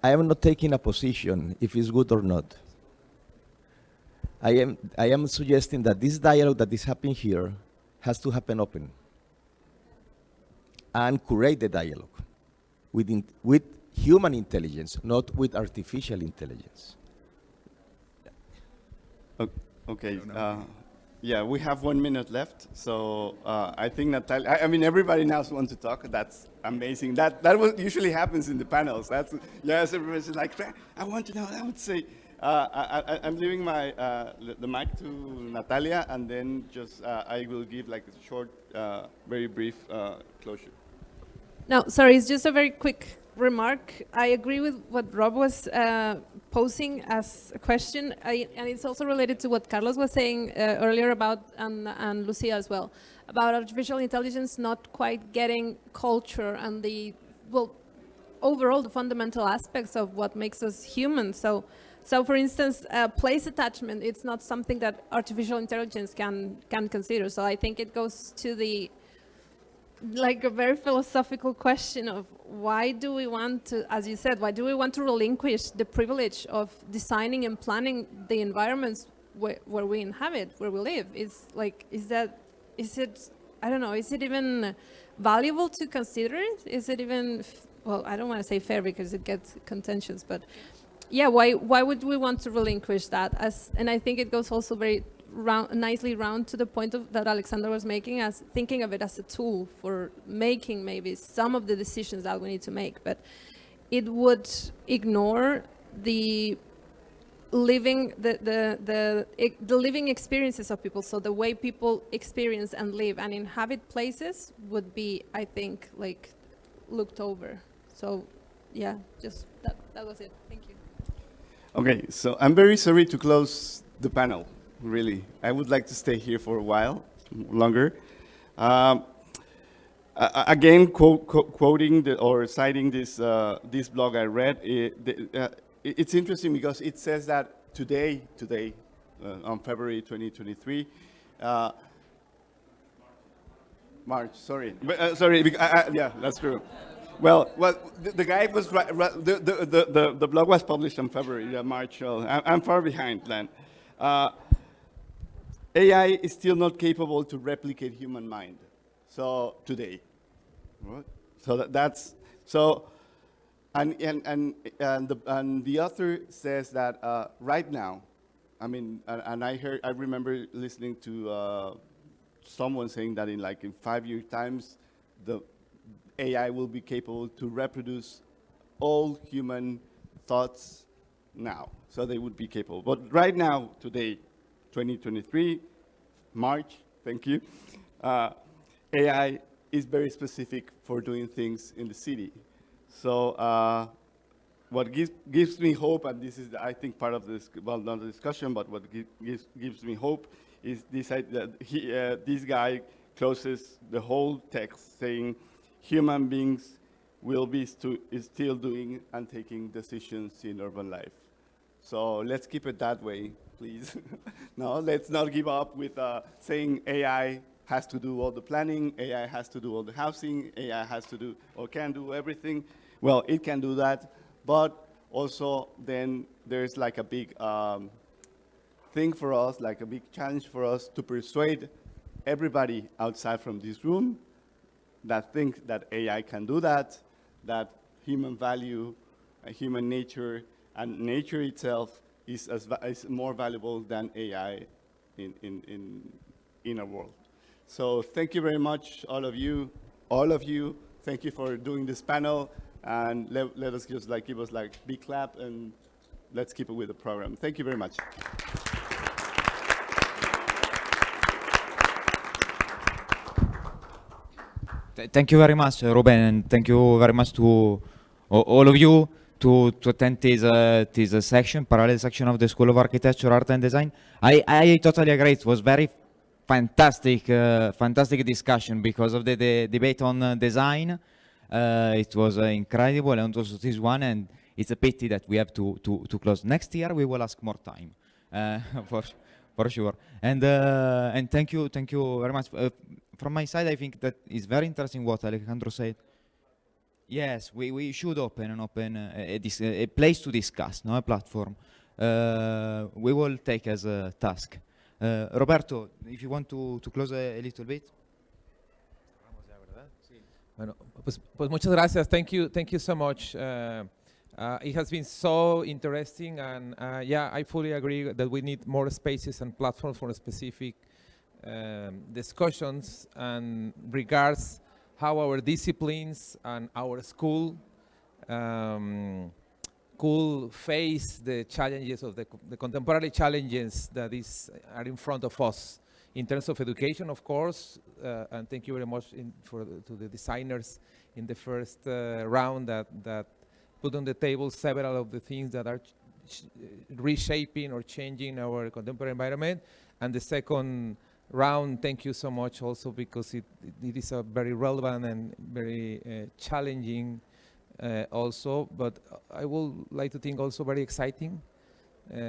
I am not taking a position if it's good or not. I am suggesting that this dialogue that is happening here has to happen open and curate the dialogue with human intelligence, not with artificial intelligence. Okay. Yeah, we have 1 minute left, so I think Natalia. I mean, everybody now wants to talk. That's amazing. That what usually happens in the panels. That's yes, everybody's like, I want to know. I would say, I'm leaving the mic to Natalia, and then just I will give like a short, very brief closure. No, sorry, it's just a very quick remark. I agree with what Rob was posing as a question, and it's also related to what Carlos was saying earlier about, and Lucia as well, about artificial intelligence not quite getting culture and overall the fundamental aspects of what makes us human. So So for instance, place attachment, it's not something that artificial intelligence can consider. So I think it goes to the, like a very philosophical question of why do we want to, as you said, why do we want to relinquish the privilege of designing and planning the environments where we inhabit, where we live? Is it, I don't know, is it even valuable to consider it? Is it even, well, I don't want to say fair because it gets contentious, but yeah, why would we want to relinquish that? And I think it goes also very nicely round to the point that Alexander was making, as thinking of it as a tool for making maybe some of the decisions that we need to make, but it would ignore the living the living experiences of people. So the way people experience and live and inhabit places would be, I think, like looked over. So yeah, just that was it. Thank you. Okay, so I'm very sorry to close the panel, really. I would like to stay here for a while longer. Again, quoting or citing this blog I read, it's interesting because it says that today, on February 2023, March, sorry, yeah, that's true. Well, the guy was right. The blog was published in February, March. I'm far behind then. AI is still not capable to replicate human mind. So today, right? So that's so, and the author says that right now, I mean, and I remember listening to someone saying that in 5 years times, the AI will be capable to reproduce all human thoughts now. So they would be capable. But right now, today, 2023, March, thank you, AI is very specific for doing things in the city. So what gives me hope, and this is, I think, part of this, well, not a discussion, but what gives me hope is this, this guy closes the whole text saying, human beings will be still doing and taking decisions in urban life. So let's keep it that way, please. No, let's not give up with saying AI has to do all the planning, AI has to do all the housing, AI has to do or can do everything. Well, it can do that, but also then there's like a big thing for us, like a big challenge for us to persuade everybody outside from this room that think that AI can do that human value, human nature, and nature itself is more valuable than AI in our world. So thank you very much, all of you. Thank you for doing this panel, and let us just give us big clap, and let's keep it with the program. Thank you very much. Thank you very much, Ruben, and thank you very much to all of you to attend this section, parallel section of the School of Architecture, Art and Design. I totally agree. It was very fantastic discussion because of the debate on design. It was incredible, and also this one, and it's a pity that we have to close. Next year we will ask more time, for sure. And thank you very much. From my side, I think that is very interesting what Alejandro said. Yes, we should open a place to discuss, no, a platform. We will take as a task. Roberto, if you want to close a little bit. Bueno, pues muchas gracias. Thank you so much. It has been so interesting, and yeah, I fully agree that we need more spaces and platforms for specific discussions and regards how our disciplines and our school could face the challenges of the contemporary challenges that are in front of us in terms of education, of course, and thank you very much to the designers in the first round that put on the table several of the things that are reshaping or changing our contemporary environment. And the second round, thank you so much also because it is a very relevant and very challenging also, but I would like to think also very exciting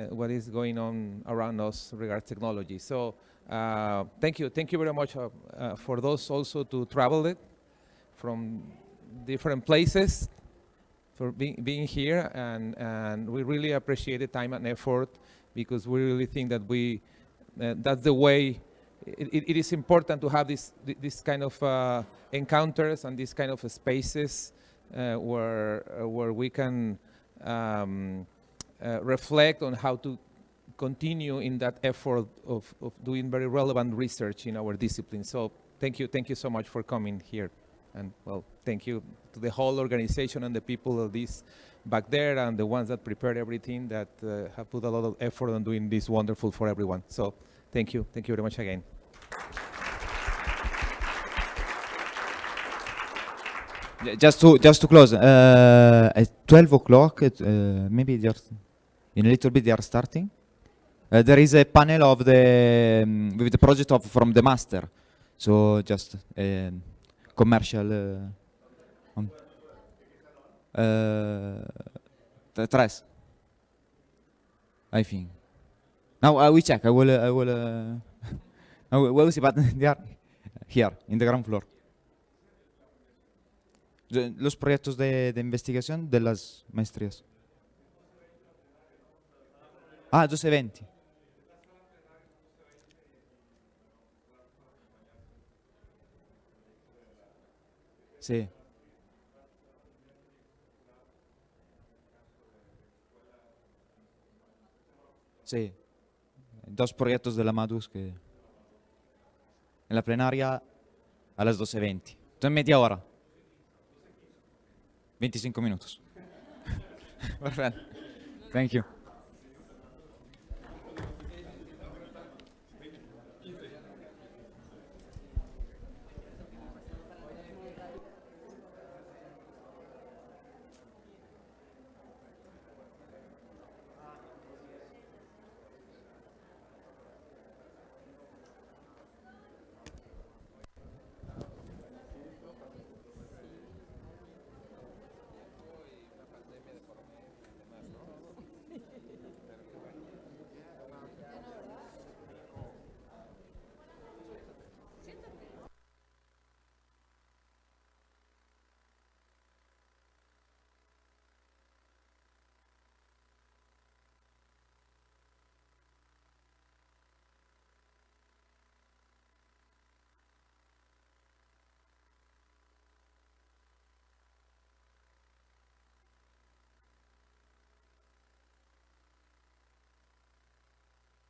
what is going on around us regarding technology. So thank you very much for those also to travel it from different places for being here, and we really appreciate the time and effort, because we really think that that's the way. It is important to have this kind of encounters and this kind of spaces where we can reflect on how to continue in that effort of doing very relevant research in our discipline. So thank you so much for coming here. And well, thank you to the whole organization and the people of this back there, and the ones that prepared everything, that have put a lot of effort on doing this wonderful for everyone. So thank you very much again. Just to close, at 12 o'clock, maybe in a little bit they are starting. There is a panel of with the project from the master. So just commercial. Tres, I think. Now I will check. I will see, but they are here in the ground floor. Los proyectos de investigación de las maestrías. 12:20. Sí. Sí. 2 proyectos de la Madus que en la plenaria a las 12:20. Entonces media hora. 25 minutos. Perfecto. Thank you.